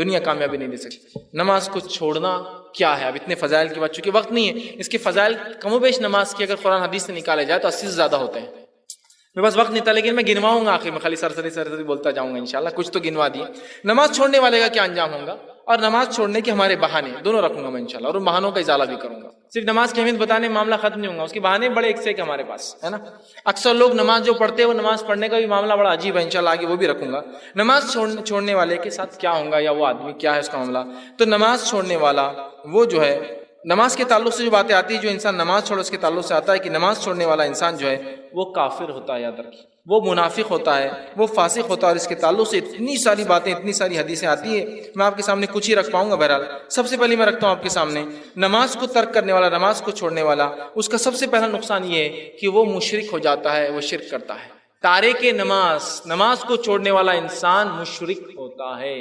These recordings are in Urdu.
دنیا کامیابی نہیں دے سکتی۔ نماز کو چھوڑنا کیا ہے؟ اب اتنے فضائل کے بعد چونکہ وقت نہیں ہے، اس کے فضائل کم و بیش نماز کی اگر قرآن حدیث سے نکالے جائے تو 80 سے زیادہ ہوتے ہیں۔ میرے پاس وقت نہیں تھا لیکن میں گنواؤں گا، آخر میں خالی سرسری بولتا جاؤں گا انشاءاللہ، کچھ تو گنوا دیے۔ نماز چھوڑنے والے کا کیا انجام ہوگا، اور نماز چھوڑنے کے ہمارے بہانے دونوں رکھوں گا میں انشاءاللہ، اور ان بہانوں کا ازالہ بھی کروں گا۔ صرف نماز کی اہمیت بتانے میں معاملہ ختم نہیں ہوگا، اس کے بہانے بڑے ایک سے ایک ہمارے پاس ہے نا۔ اکثر لوگ نماز جو پڑھتے ہیں وہ نماز پڑھنے کا بھی معاملہ بڑا عجیب ہے، انشاءاللہ آگے وہ بھی رکھوں گا۔ نماز چھوڑنے والے کے ساتھ کیا ہوگا، یا وہ آدمی کیا ہے اس کا معاملہ۔ تو نماز چھوڑنے والا وہ جو ہے، نماز کے تعلق سے جو باتیں آتی ہیں، جو انسان نماز چھوڑے اس کے تعلق سے آتا ہے کہ نماز چھوڑنے والا انسان جو ہے وہ کافر ہوتا ہے، یاد رکھیے، وہ منافق ہوتا ہے، وہ فاسق ہوتا ہے، اور اس کے تعلق سے اتنی ساری باتیں، اتنی ساری حدیثیں آتی ہیں۔ میں آپ کے سامنے کچھ ہی رکھ پاؤں گا۔ بہرحال سب سے پہلے میں رکھتا ہوں آپ کے سامنے، نماز کو ترک کرنے والا، نماز کو چھوڑنے والا، اس کا سب سے پہلا نقصان یہ ہے کہ وہ مشرک ہو جاتا ہے، وہ شرک کرتا ہے۔ تارک نماز، نماز کو چھوڑنے والا انسان مشرک ہوتا ہے۔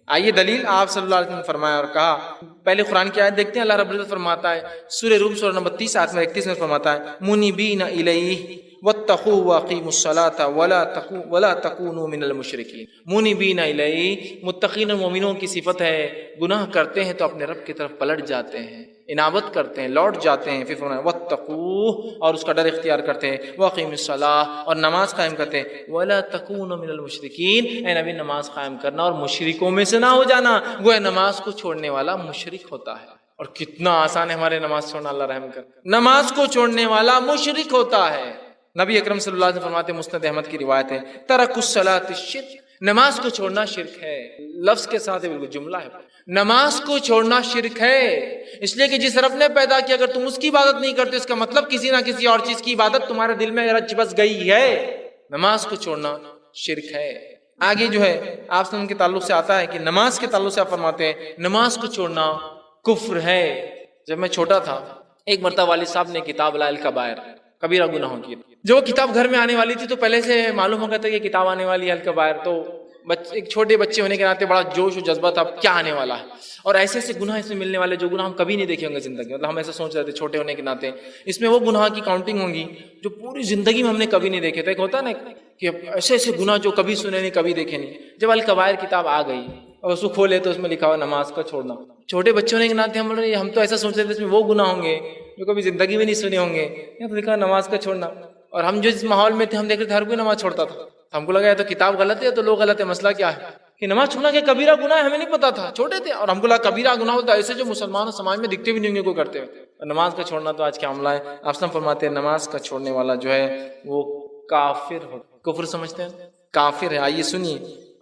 آئیے دلیل، آپ صلی اللہ علیہ وسلم نے فرمایا اور کہا، پہلے قرآن کی آیت دیکھتے ہیں، اللہ رب العزت فرماتا ہے سورہ روم سورہ نمبر 30 آیت میں 31 میں فرماتا ہے منیبین الیہ واتقوا واقیموا الصلاۃ ولا تکونوا من المشرکین۔ منیبین الیہ، متقین اور مومنوں کی صفت ہے، گناہ کرتے ہیں تو اپنے رب کی طرف پلٹ جاتے ہیں، انابت کرتے ہیں، لوٹ جاتے ہیں، پھر فرمایا واتقوا، اور اس کا ڈر اختیار کرتے ہیں، واقیموا الصلاۃ، اور نماز قائم کرتے ہیں، ولا تکونوا من المشرکین، اے نبی نماز قائم کرنا اور مشرکوں میں سے نہ ہو جانا۔ وہ نماز کو چھوڑنے والا مشرک ہوتا ہے، اور کتنا آسان ہے ہمارے نماز چھوڑنا، اللہ رحم کر۔ نماز کو چھوڑنے والا مشرک ہوتا ہے۔ نبی اکرم صلی اللہ علیہ وسلم فرماتے ہیں، مسند احمد کی روایت ہے، ترک الصلاۃ شرک، نماز کو چھوڑنا شرک ہے۔ لفظ کے ساتھ بالکل جملہ ہے، نماز کو چھوڑنا شرک ہے، اس لیے کہ جس رب نے پیدا کیا اگر تم اس کی عبادت نہیں کرتے، اس کا مطلب کسی نہ کسی اور چیز کی عبادت تمہارے دل میں رچ بس گئی ہے۔ نماز کو چھوڑنا شرک ہے۔ آگے جو ہے آپ سے ان کے تعلق سے آتا ہے کہ نماز کے تعلق سے آپ فرماتے ہیں نماز کو چھوڑنا کفر ہے۔ جب میں چھوٹا تھا، ایک مرتبہ والد صاحب نے کتاب لائے الکبائر، کبیرہ گناہوں کی، جو وہ کتاب گھر میں آنے والی تھی تو پہلے سے معلوم ہو گیا تھا کہ کتاب آنے والی ہے الکبائر، تو ایک چھوٹے بچے ہونے کے ناطے بڑا جوش و جذبہ تھا کیا آنے والا ہے، اور ایسے ایسے گناہ اس میں ملنے والے جو گناہ ہم کبھی نہیں دیکھے ہوں گے زندگی میں، مطلب ہم ایسا سوچ رہے تھے چھوٹے ہونے کے ناطے اس میں وہ گناہ کی کاؤنٹنگ ہوں گی جو پوری زندگی میں ہم نے کبھی نہیں دیکھے تھے۔ ایک ہوتا ہے نا کہ ایسے ایسے گناہ جو کبھی سنے نہیں، کبھی دیکھے نہیں۔ جب الکبائر کتاب آ گئی اور اس کو کھولے تو اس میں لکھا ہوا نماز کا چھوڑنا۔ چھوٹے بچے ہونے کے ناطے ہم تو ایسا سوچ رہے تھے اس میں وہ گناہ ہوں گے جو کبھی زندگی میں نہیں سنے ہوں گے، یہاں تو لکھا نماز کا چھوڑنا۔ اور ہم جس ماحول میں تھے ہم دیکھ رہے تھے ہر کوئی نماز چھوڑتا تھا، ہم کو لگا تو کتاب غلط ہے تو لوگ غلط ہے، مسئلہ کیا ہے کہ نماز چھوڑنا کہ کبیرہ گناہ ہے، ہمیں نہیں پتا تھا، چھوٹے تھے، اور ہم کو لگا کبیرہ گناہ ہوتا ہے ایسے جو مسلمان سماج میں دکھتے بھی نہیں ہوں گے کوئی کرتے ہوئے۔ اور نماز کا چھوڑنا تو آج کیا معاملہ ہے، آپ سب فرماتے ہیں نماز کا چھوڑنے والا جو ہے وہ کافر ہو، کفر سمجھتے ہیں، کافر ہے۔ آئیے سنیے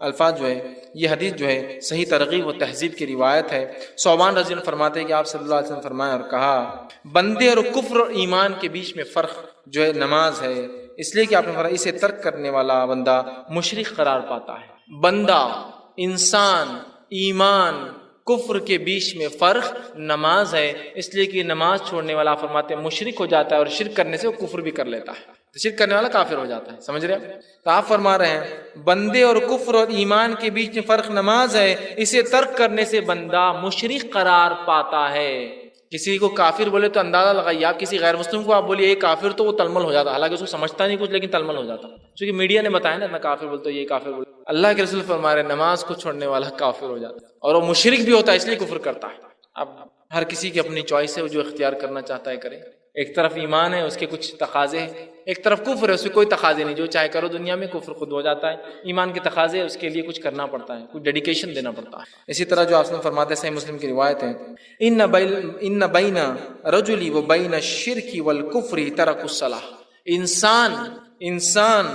الفاظ جو ہے، یہ حدیث جو ہے صحیح ترغیب و تہذیب کی روایت ہے۔ صوبان رضی اللہ فرماتے ہیں کہ آپ صلی اللہ علیہ وسلم فرمایا اور کہا بندے اور کفر اور ایمان کے بیچ میں فرق جو ہے نماز ہے، اس لیے کہ آپ نے فرمایا اسے ترک کرنے والا بندہ مشرک قرار پاتا ہے۔ بندہ، انسان، ایمان، کفر کے بیچ میں فرق نماز ہے، اس لیے کہ نماز چھوڑنے والا فرماتے ہیں مشرک ہو جاتا ہے، اور شرک کرنے سے وہ کفر بھی کر لیتا ہے، شرک کرنے والا کافر ہو جاتا ہے، سمجھ رہے ہیں؟ تو آپ فرما رہے ہیں بندے اور کفر اور ایمان کے بیچ میں فرق نماز ہے، اسے ترک کرنے سے بندہ مشرک قرار پاتا ہے۔ کسی کو کافر بولے تو اندازہ لگائیے، آپ کسی غیر مسلم کو آپ بولیے یہ کافر تو وہ تلمل ہو جاتا، حالانکہ اس کو سمجھتا نہیں کچھ لیکن تلمل ہو جاتا، کیونکہ میڈیا نے بتایا نا کافر بولتے یہ کافر بولتے۔ اللہ کے رسول فرما رہے نماز کو چھوڑنے والا کافر ہو جاتا ہے، اور وہ مشرک بھی ہوتا ہے اس لیے کفر کرتا ہے۔ اب ہر کسی کی اپنی چوائس ہے، وہ جو اختیار کرنا چاہتا ہے کرے۔ ایک طرف ایمان ہے اس کے کچھ تقاضے ہیں، ایک طرف کفر ہے اس کے کوئی تقاضے نہیں، جو چاہے کرو دنیا میں، کفر خود ہو جاتا ہے۔ ایمان کے تقاضے اس کے لیے کچھ کرنا پڑتا ہے، کچھ ڈیڈیکیشن دینا پڑتا ہے۔ اسی طرح جو آپ نے فرماتے ہیں صحیح مسلم کی روایت ہے ان بین رجل و بین الشرک والکفر ترک الصلاۃ، انسان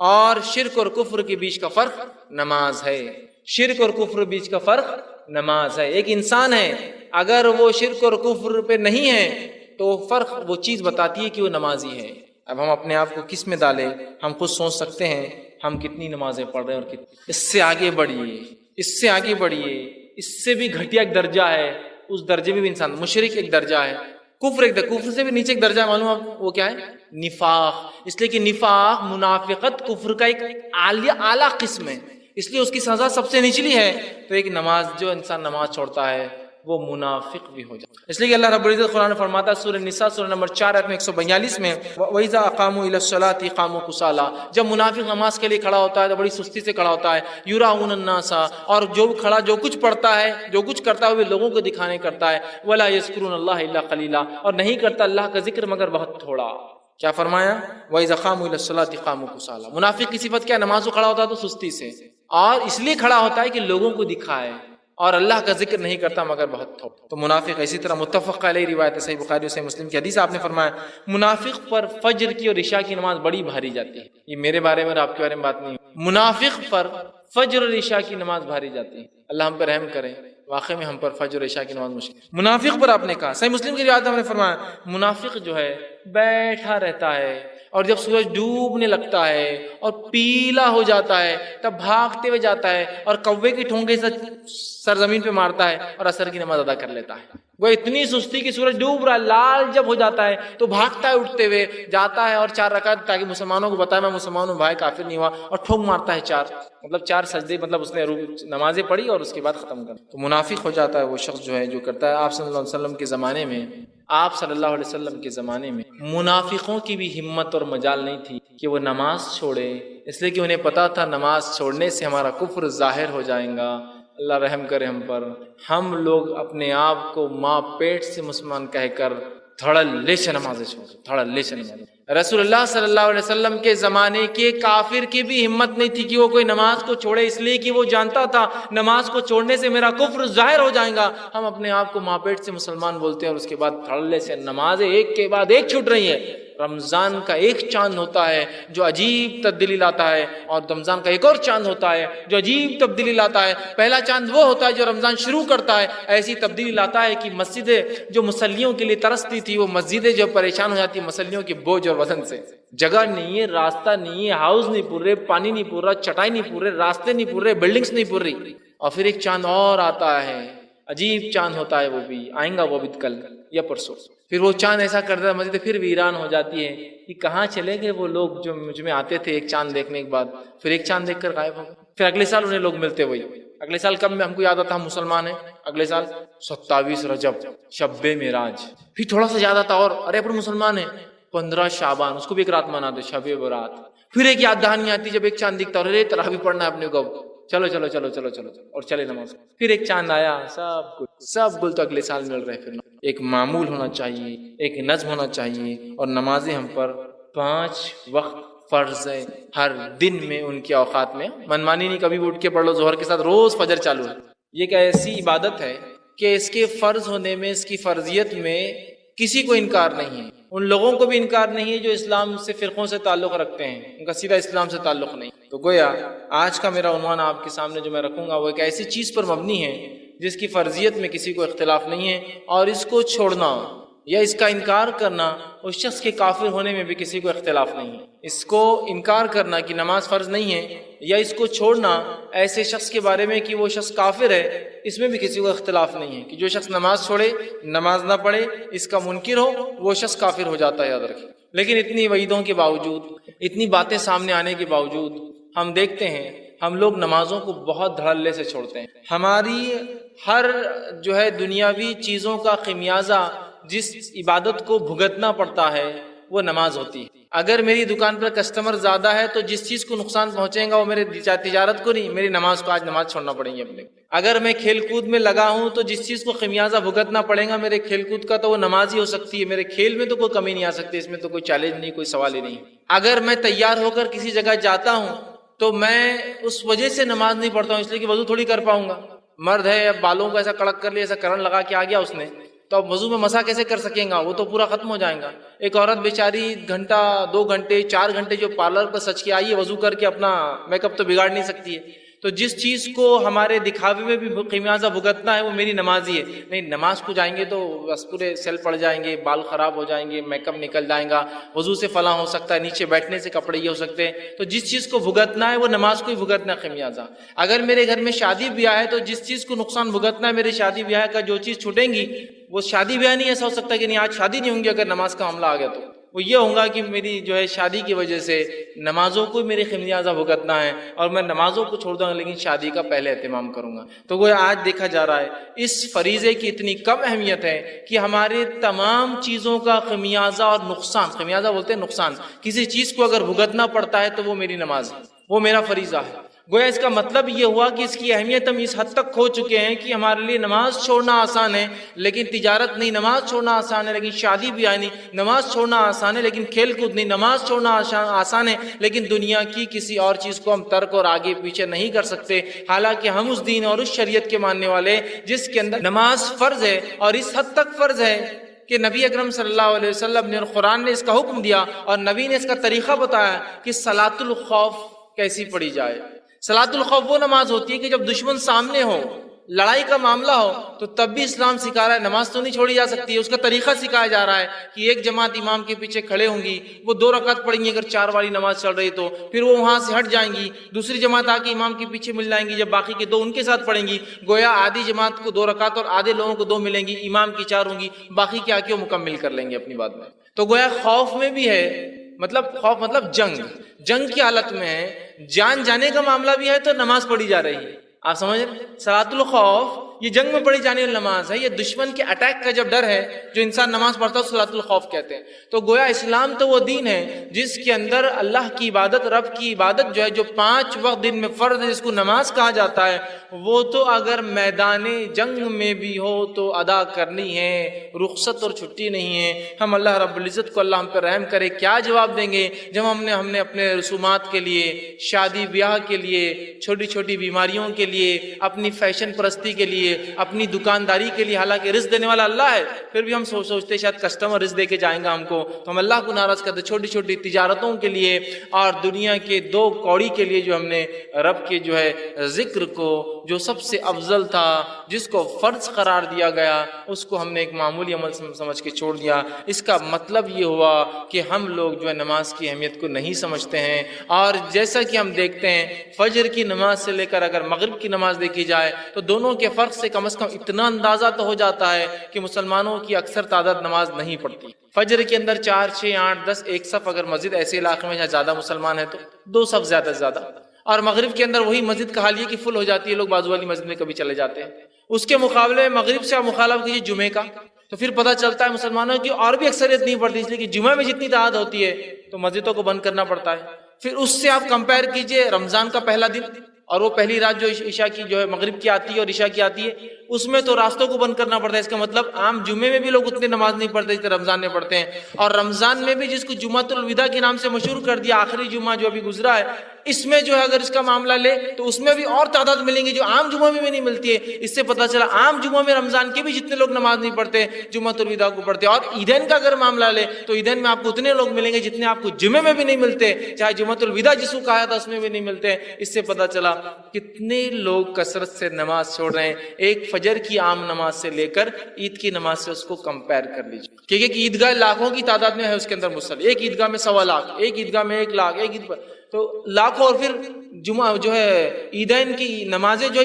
اور شرک اور کفر کے بیچ کا فرق نماز ہے، شرک اور کفر کے بیچ کا فرق نماز ہے۔ ایک انسان ہے اگر وہ شرک اور کفر پہ نہیں ہے تو فرق وہ چیز بتاتی ہے کہ وہ نمازی ہے۔ اب ہم اپنے آپ کو کس میں ڈالیں، ہم خود سوچ سکتے ہیں ہم کتنی نمازیں پڑھ رہے ہیں اور کتنی۔ اس سے آگے بڑھیے، اس سے آگے بڑھیے، اس سے بھی گھٹیا ایک درجہ ہے، اس درجے میں بھی انسان مشرک ایک درجہ ہے، کفر ایک درجہ، کفر سے بھی نیچے ایک درجہ ہے، معلوم آپ وہ کیا ہے؟ نفاق۔ اس لیے کہ نفاق، منافقت کفر کا ایک اعلیٰ قسم ہے، اس لیے اس کی سزا سب سے نچلی ہے۔ تو ایک نماز، جو انسان نماز چھوڑتا ہے وہ منافق بھی ہو جائے. اس لیے کہ اللہ رب العزت قرآن میں فرماتا ہے سورہ نساء سورہ نمبر 4 آیت میں 142 میں وَإِذَا أَقَامُوا إِلَى الصَّلَاةِ قَامُوا كُسَالَىٰ، جب منافق نماز کے لیے کھڑا ہوتا ہے تو بڑی سستی سے کھڑا ہوتا ہے. یُرَاءُونَ النَّاسَ، اور جو کھڑا جو کچھ پڑھتا ہے جو کچھ کرتا ہے وہ لوگوں کو دکھانے کرتا ہے. وَلَا يَذْكُرُونَ اللَّهَ إِلَّا قَلِيلًا، اور نہیں کرتا اللہ کا ذکر مگر بہت تھوڑا. کیا فرمایا؟ وَإِذَا قَامُوا إِلَى الصَّلَاةِ قَامُوا كُسَالَىٰ. منافق کی صفت کیا؟ نماز کو کھڑا ہوتا ہے تو سستی سے، اور اس لیے کھڑا ہوتا ہے کہ لوگوں کو دکھائے، اور اللہ کا ذکر نہیں کرتا مگر بہت تھوڑا. تو منافق اسی طرح متفق علیہ روایت ہے صحیح بخاری اور صحیح مسلم کی حدیث، آپ نے فرمایا منافق پر فجر کی اور عشاء کی نماز بڑی بھاری جاتی ہے. یہ میرے بارے میں اور آپ کے بارے میں بات نہیں ہے، منافق پر فجر اور عشاء کی نماز بھاری جاتی ہے. اللہ ہم پر رحم کرے، واقعی میں ہم پر فجر اور عشاء کی نماز مشکل. منافق پر آپ نے کہا، صحیح مسلم کی روایت میں ہم نے فرمایا منافق جو ہے بیٹھا رہتا ہے، اور جب سورج ڈوبنے لگتا ہے اور پیلا ہو جاتا ہے تب بھاگتے ہوئے جاتا ہے اور کوے کی ٹھونگے سے سرزمین پہ مارتا ہے اور عصر کی نماز ادا کر لیتا ہے. وہ اتنی سستی کہ سورج ڈوب رہا ہے، لال جب ہو جاتا ہے تو بھاگتا ہے اٹھتے ہوئے جاتا ہے اور 4 رکعت تاکہ مسلمانوں کو بتائے میں مسلمان ہوں، بھائی کافر نہیں ہوا، اور ٹھونک مارتا ہے 4، مطلب 4 سجدے، مطلب اس نے نمازیں پڑھی اور اس کے بعد ختم کر. تو منافق ہو جاتا ہے وہ شخص جو ہے جو کرتا ہے. آپ صلی اللہ علیہ وسلم کے زمانے میں، آپ صلی اللہ علیہ وسلم کے زمانے میں منافقوں کی بھی ہمت اور مجال نہیں تھی کہ وہ نماز چھوڑے، اس لیے کہ انہیں پتا تھا نماز چھوڑنے سے ہمارا کفر ظاہر ہو جائے گا. اللہ رحم کرے ہم پر. ہم لوگ اپنے آپ کو ماں پیٹ سے مسلمان کہہ کر دھڑلے سے نمازیں چھوڑ، دھڑلے سے نمازیں. رسول اللہ صلی اللہ علیہ وسلم کے زمانے کے کافر کی بھی ہمت نہیں تھی کہ وہ کوئی نماز کو چھوڑے، اس لیے کہ وہ جانتا تھا نماز کو چھوڑنے سے میرا کفر ظاہر ہو جائے گا. ہم اپنے آپ کو ماں پیٹ سے مسلمان بولتے ہیں اور اس کے بعد دھڑلے سے نمازیں ایک کے بعد ایک چھوٹ رہی ہیں. رمضان کا ایک چاند ہوتا ہے جو عجیب تبدیلی لاتا ہے، اور رمضان کا ایک اور چاند ہوتا ہے جو عجیب تبدیلی لاتا ہے. پہلا چاند وہ ہوتا ہے جو رمضان شروع کرتا ہے، ایسی تبدیلی لاتا ہے کہ مسجدیں جو مسلیوں کے لیے ترستی تھی وہ مسجدیں جو پریشان ہو جاتی ہیں مسلیوں کے بوجھ اور وزن سے. جگہ نہیں ہے، راستہ نہیں ہے، ہاؤس نہیں پور رہے، پانی نہیں پور رہا، چٹائی نہیں پور رہے، راستے نہیں پور رہے، بلڈنگس نہیں پور رہی. اور پھر ایک چاند اور آتا ہے، عجیب چاند ہوتا ہے، وہ بھی آئیں گا، وہ بھی کل یا پرسوں. پھر وہ چاند ایسا کرتا ہے مسجد پھر ویران ہو جاتی ہے کہ کہاں چلے گئے وہ لوگ جو مجھ میں آتے تھے ایک چاند دیکھنے کے بعد، پھر ایک چاند دیکھ کر غائب ہو گئے. پھر اگلے سال انہیں لوگ ملتے ہوئے، اگلے سال کب میں ہم کو یاد آتا ہم مسلمان ہیں، اگلے سال 27 رجب شب معراج، پھر تھوڑا سا یاد آتا اور ارے اپنے مسلمان ہیں 15 شعبان، اس کو بھی ایک رات مناتے شب برات. پھر ایک یاد دہانی آتی جب ایک چاند دکھتا اور تراویح پڑھنا ہے اپنے کو، چلو چلو چلو چلو چلو اور چلے نماز. پھر ایک چاند آیا، سب گل تو اگلے سال مل رہے. پھر ایک معمول ہونا چاہیے، ایک نظم ہونا چاہیے، اور نمازیں ہم پر 5 وقت فرض ہے ہر دن میں، ان کے اوقات میں منمانی نہیں کبھی بھی اٹھ کے پڑھ لو ظہر کے ساتھ روز فجر چالو ہے. یہ ایک ایسی عبادت ہے کہ اس کے فرض ہونے میں، اس کی فرضیت میں کسی کو انکار نہیں ہے. ان لوگوں کو بھی انکار نہیں ہے جو اسلام سے فرقوں سے تعلق رکھتے ہیں، ان کا سیدھا اسلام سے تعلق نہیں. تو گویا آج کا میرا عنوان آپ کے سامنے جو میں رکھوں گا وہ ایک ایسی چیز پر مبنی ہے جس کی فرضیت میں کسی کو اختلاف نہیں ہے، اور اس کو چھوڑنا یا اس کا انکار کرنا اس شخص کے کافر ہونے میں بھی کسی کو اختلاف نہیں ہے. اس کو انکار کرنا کہ نماز فرض نہیں ہے یا اس کو چھوڑنا ایسے شخص کے بارے میں کہ وہ شخص کافر ہے، اس میں بھی کسی کو اختلاف نہیں ہے. کہ جو شخص نماز چھوڑے، نماز نہ پڑھے، اس کا منکر ہو، وہ شخص کافر ہو جاتا ہے، یاد رکھیں. لیکن اتنی وعیدوں کے باوجود، اتنی باتیں سامنے آنے کے باوجود ہم دیکھتے ہیں ہم لوگ نمازوں کو بہت دھڑلے سے چھوڑتے ہیں. ہماری ہر جو ہے دنیاوی چیزوں کا خمیازہ جس عبادت کو بھگتنا پڑتا ہے وہ نماز ہوتی ہے. اگر میری دکان پر کسٹمر زیادہ ہے تو جس چیز کو نقصان پہنچے گا وہ میرے تجارت کو نہیں، میری نماز کو. آج نماز چھوڑنا پڑیں گی اپنے. اگر میں کھیل کود میں لگا ہوں تو جس چیز کو خمیازہ بھگتنا پڑے گا میرے کھیل کود کا تو وہ نماز ہی ہو سکتی ہے. میرے کھیل میں تو کوئی کمی نہیں آ سکتی، اس میں تو کوئی چیلنج نہیں، کوئی سوال ہی نہیں. اگر میں تیار ہو کر کسی جگہ جاتا ہوں تو میں اس وجہ سے نماز نہیں پڑھتا ہوں اس لیے کہ وضو تھوڑی کر پاؤں گا. مرد ہے، بالوں کو ایسا کڑک کر لیا، ایسا کرن لگا کے آ گیا اس نے، تو اب وضو میں مسح کیسے کر سکیں گا؟ وہ تو پورا ختم ہو جائے گا. ایک عورت بیچاری گھنٹہ 2 گھنٹے 4 گھنٹے جو پارلر پر سچ کے آئی ہے وضو کر کے اپنا میک اپ تو بگاڑ نہیں سکتی ہے. تو جس چیز کو ہمارے دکھاوے میں بھی خمیازہ بھگتنا ہے وہ میری نماز ہی ہے. نہیں، نماز کو جائیں گے تو بس پورے سیل پڑ جائیں گے، بال خراب ہو جائیں گے، میک اپ نکل جائے گا، وضو سے فلاں ہو سکتا ہے، نیچے بیٹھنے سے کپڑے یہ ہو سکتے ہیں. تو جس چیز کو بھگتنا ہے وہ نماز کو ہی بھگتنا خمیازہ. اگر میرے گھر میں شادی بیاہ ہے تو جس چیز کو نقصان بھگتنا ہے میرے شادی بیاہ کا جو چیز چھوٹیں گی وہ شادی بیاہ نہیں ایسا ہو سکتا کہ نہیں آج شادی نہیں ہوں گی اگر نماز کا معاملہ آ گیا تو. وہ یہ ہوگا کہ میری جو ہے شادی کی وجہ سے نمازوں کو میرے خمیازہ بھگتنا ہے اور میں نمازوں کو چھوڑ دوں گا لیکن شادی کا پہلے اہتمام کروں گا. تو وہ آج دیکھا جا رہا ہے اس فریضے کی اتنی کم اہمیت ہے کہ ہمارے تمام چیزوں کا خمیازہ اور نقصان، خمیازہ بولتے ہیں نقصان، کسی چیز کو اگر بھگتنا پڑتا ہے تو وہ میری نماز ہے، وہ میرا فریضہ ہے. گویا اس کا مطلب یہ ہوا کہ اس کی اہمیت ہم اس حد تک کھو چکے ہیں کہ ہمارے لیے نماز چھوڑنا آسان ہے لیکن تجارت نہیں، نماز چھوڑنا آسان ہے لیکن شادی بھی نہیں، نماز چھوڑنا آسان ہے لیکن کھیل کود نہیں، نماز چھوڑنا آسان ہے لیکن دنیا کی کسی اور چیز کو ہم ترک اور آگے پیچھے نہیں کر سکتے. حالانکہ ہم اس دین اور اس شریعت کے ماننے والے جس کے اندر نماز فرض ہے، اور اس حد تک فرض ہے کہ نبی اکرم صلی اللہ علیہ وسلم نے اور قرآن نے اس کا حکم دیا اور نبی نے اس کا طریقہ بتایا کہ صلاۃ الخوف کیسی پڑھی جائے. صلاۃ الخوف وہ نماز ہوتی ہے کہ جب دشمن سامنے ہو، لڑائی کا معاملہ ہو، تو تب بھی اسلام سکھا رہا ہے نماز تو نہیں چھوڑی جا سکتی ہے. اس کا طریقہ سکھایا جا رہا ہے کہ ایک جماعت امام کے پیچھے کھڑے ہوں گی، وہ 2 رکعت پڑھیں گی اگر 4 والی نماز چل رہی تو، پھر وہ وہاں سے ہٹ جائیں گی، دوسری جماعت آ کے امام کے پیچھے مل جائیں گی، جب باقی کے 2 ان کے ساتھ پڑھیں گی، گویا آدھی جماعت کو 2 رکعت اور آدھے لوگوں کو 2 ملیں گی، امام کی 4 ہوں گی، باقی کے آ کے وہ مکمل کر لیں گے اپنی بات میں. تو گویا خوف میں بھی ہے، مطلب خوف مطلب جنگ کی حالت میں ہے، جان جانے کا معاملہ بھی ہے تو نماز پڑھی جا رہی ہے. آپ سمجھ رہے ہیں؟ صلاۃ الخوف یہ جنگ میں پڑھی جانے والی نماز ہے، یہ دشمن کے اٹیک کا جب ڈر ہے جو انسان نماز پڑھتا ہے صلاۃ الخوف کہتے ہیں. تو گویا اسلام تو وہ دین ہے جس کے اندر اللہ کی عبادت، رب کی عبادت جو ہے، جو 5 وقت دن میں فرض ہے جس کو نماز کہا جاتا ہے، وہ تو اگر میدان جنگ میں بھی ہو تو ادا کرنی ہے، رخصت اور چھٹی نہیں ہے. ہم اللہ رب العزت کو، اللہ ہم پر رحم کرے، کیا جواب دیں گے جب ہم نے اپنے رسومات کے لیے، شادی بیاہ کے لیے، چھوٹی چھوٹی بیماریوں کے لیے، اپنی فیشن پرستی کے لیے، اپنی دکانداری کے لیے، حالانکہ رزق دینے والا اللہ ہے، پھر بھی ہم سوچتے شاید کسٹمر رزق دے کے جائیں گا ہم کو، تو ہم اللہ کو ناراض کرتے. چھوٹی چھوٹی تجارتوں کے لیے اور دنیا کے 2 کوڑی کے لیے جو ہم نے رب کے جو ہے ذکر کو، جو سب سے افضل تھا، جس کو فرض قرار دیا گیا، اس کو ہم نے ایک معمولی عمل سمجھ کے چھوڑ دیا. اس کا مطلب یہ ہوا کہ ہم لوگ جو ہے نماز کی اہمیت کو نہیں سمجھتے ہیں. اور جیسا کہ ہم دیکھتے ہیں فجر کی نماز سے لے کر اگر مغرب کی نماز دیکھی جائے تو دونوں کے فرق سے کم از کم اتنا اندازہ تو ہو جاتا ہے کہ مسلمانوں کی اکثر تعداد نماز نہیں پڑھتی. فجر کے اندر 4 6 8 10 ایک صف، اگر مسجد ایسے علاقے میں جہاں زیادہ مسلمان ہیں تو 2 صف زیادہ سے زیادہ. اور مغرب کے اندر وہی مسجد کا حال یہ کہ فل ہو جاتی ہے، لوگ بازو والی مسجد میں کبھی چلے جاتے ہیں. اس کے مقابلے میں مغرب سے آپ مخالف کیجیے جمعے کا تو پھر پتہ چلتا ہے مسلمانوں کی اور بھی اکثریت نہیں پڑتی، اس لیے کہ جمعہ میں جتنی تعداد ہوتی ہے تو مسجدوں کو بند کرنا پڑتا ہے. پھر اس سے آپ کمپیئر کیجئے رمضان کا پہلا دن اور وہ پہلی رات جو عشاء کی جو ہے مغرب کی آتی ہے اور عشاء کی آتی ہے، اس میں تو راستوں کو بند کرنا پڑتا ہے. اس کا مطلب عام جمعے میں بھی لوگ اتنے نماز نہیں پڑھتے جتنے رمضان میں پڑھتے ہیں. اور رمضان میں بھی جس کو جمعۃ الوداع کے نام سے مشہور کر دیا، آخری جمعہ جو ابھی گزرا ہے، اس میں جو ہے اگر اس کا معاملہ لے تو اس میں بھی اور تعداد ملیں گی جو عام جمعہ میں بھی نہیں ملتی ہے. اس سے پتہ چلا عام جمعہ میں رمضان کے بھی جتنے لوگ نماز نہیں پڑھتے جمعۃ الوداع کو پڑھتے. اور عیدین کا اگر معاملہ لے تو عیدین میں آپ کو اتنے لوگ ملیں گے جتنے آپ کو جمعے میں بھی نہیں ملتے، چاہے جمعۃ الوداع جس کو کہا تھا اس میں بھی نہیں ملتے. اس سے پتہ چلا کتنے لوگ کثرت سے نماز چھوڑ رہے ہیں. ایک فجر کی عام نماز سے لے کر عید کی نماز سے اس کو کمپیئر کر لیجیے، کیونکہ ایک عیدگاہ لاکھوں کی تعداد میں ہے، اس کے اندر مصلی ایک عیدگاہ میں 1.25 لاکھ، ایک عیدگاہ میں 1 لاکھ، ایک عید پر تو لاکھوں. اور پھر جمعہ جو ہے عیدین کی نمازیں جو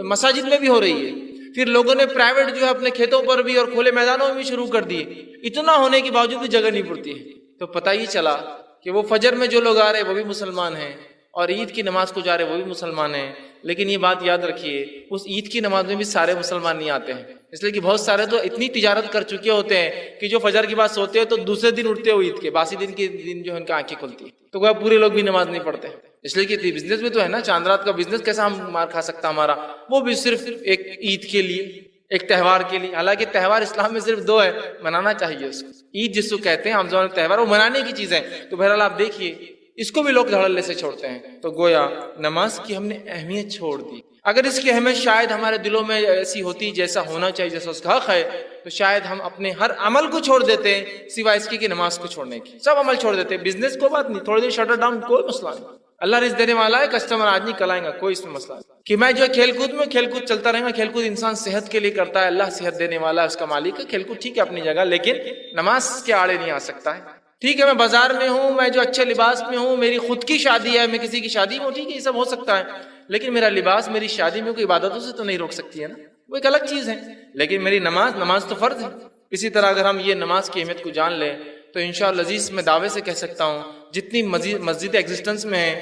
مساجد میں بھی ہو رہی ہے. پھر لوگوں نے پرائیویٹ جو ہے اپنے کھیتوں پر بھی اور کھلے میدانوں میں بھی شروع کر دیے. اتنا ہونے کے باوجود بھی جگہ نہیں پڑتی ہے. تو پتہ ہی چلا کہ وہ فجر میں جو لوگ آ رہے ہیں وہ بھی مسلمان ہیں اور عید کی نماز کو جا رہے وہ بھی مسلمان ہیں. لیکن یہ بات یاد رکھیے اس عید کی نماز میں بھی سارے مسلمان نہیں آتے ہیں، اس لیے کہ بہت سارے تو اتنی تجارت کر چکے ہوتے ہیں کہ جو فجر کی بات سوتے ہیں تو دوسرے دن اٹھتے ہو عید کے باسی دن کے دن جو ہے ان کی آنکھیں کھلتی ہیں، تو وہ پورے لوگ بھی نماز نہیں پڑھتے. اس لیے کہ بزنس میں تو ہے نا، چاند رات کا بزنس کیسا ہم مار کھا سکتا ہمارا، وہ بھی صرف ایک عید کے لیے، ایک تہوار کے لیے. حالانکہ تہوار اسلام میں صرف 2 ہے، منانا چاہیے اس کو. عید جس کو کہتے ہیں ہم زبان تہوار، وہ منانے کی چیز ہے. تو بہرحال آپ دیکھیے اس کو بھی لوگ دھڑلے سے چھوڑتے ہیں. تو گویا نماز کی ہم نے اہمیت چھوڑ دی. اگر اس کی اہمیت شاید ہمارے دلوں میں ایسی ہوتی جیسا ہونا چاہیے، جیسا اس کا حق ہے، تو شاید ہم اپنے ہر عمل کو چھوڑ دیتے ہیں سوائے اس کی کہ نماز کو چھوڑنے کی. سب عمل چھوڑ دیتے ہیں. بزنس کو بات نہیں، تھوڑی دیر شٹر ڈاؤن، کوئی مسئلہ نہیں. اللہ رزق دینے والا ہے، کسٹمر آج نہیں کل آئیں گا، کوئی اس میں مسئلہ نہیں. کہ میں جو ہے کھیل کود چلتا رہے گا. کھیل کود انسان صحت کے لیے کرتا ہے، اللہ صحت دینے والا ہے، اس کا مالک ہے. کھیل کود ٹھیک ہے اپنی جگہ، لیکن نماز کے آڑے نہیں آ سکتا ہے. ٹھیک ہے میں بازار میں ہوں، میں جو اچھے لباس میں ہوں، میری خود کی شادی ہے، میں کسی کی شادی میں ہوں، ٹھیک ہے یہ سب ہو سکتا ہے، لیکن میرا لباس میری شادی میں کوئی عبادتوں سے تو نہیں روک سکتی ہے نا، وہ ایک الگ چیز ہے. لیکن میری نماز تو فرض ہے. اسی طرح اگر ہم یہ نماز کی اہمیت کو جان لیں تو تو انشاءاللہ عزیز میں دعوے سے کہہ سکتا ہوں جتنی مسجد ایگزسٹنس میں ہے،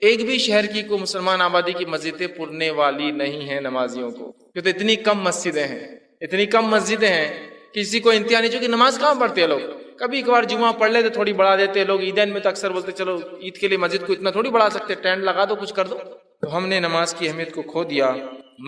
ایک بھی شہر کی کوئی مسلمان آبادی کی مسجدیں پرنے والی نہیں ہیں نمازیوں کو، کیونکہ اتنی کم مسجدیں ہیں، اتنی کم مسجدیں ہیں، کسی کو انتہا نہیں، چونکہ نماز کہاں پڑھتے ہیں لوگ، کبھی کبھار جمعہ پڑھ لیتے تھوڑی بڑھا دیتے لوگ، عیدین میں تو اکثر بولتے چلو عید کے لیے مسجد کو اتنا تھوڑی بڑھا سکتے، ٹینٹ لگا دو کچھ کر دو، تو ہم نے نماز کی اہمیت کو کھو دیا۔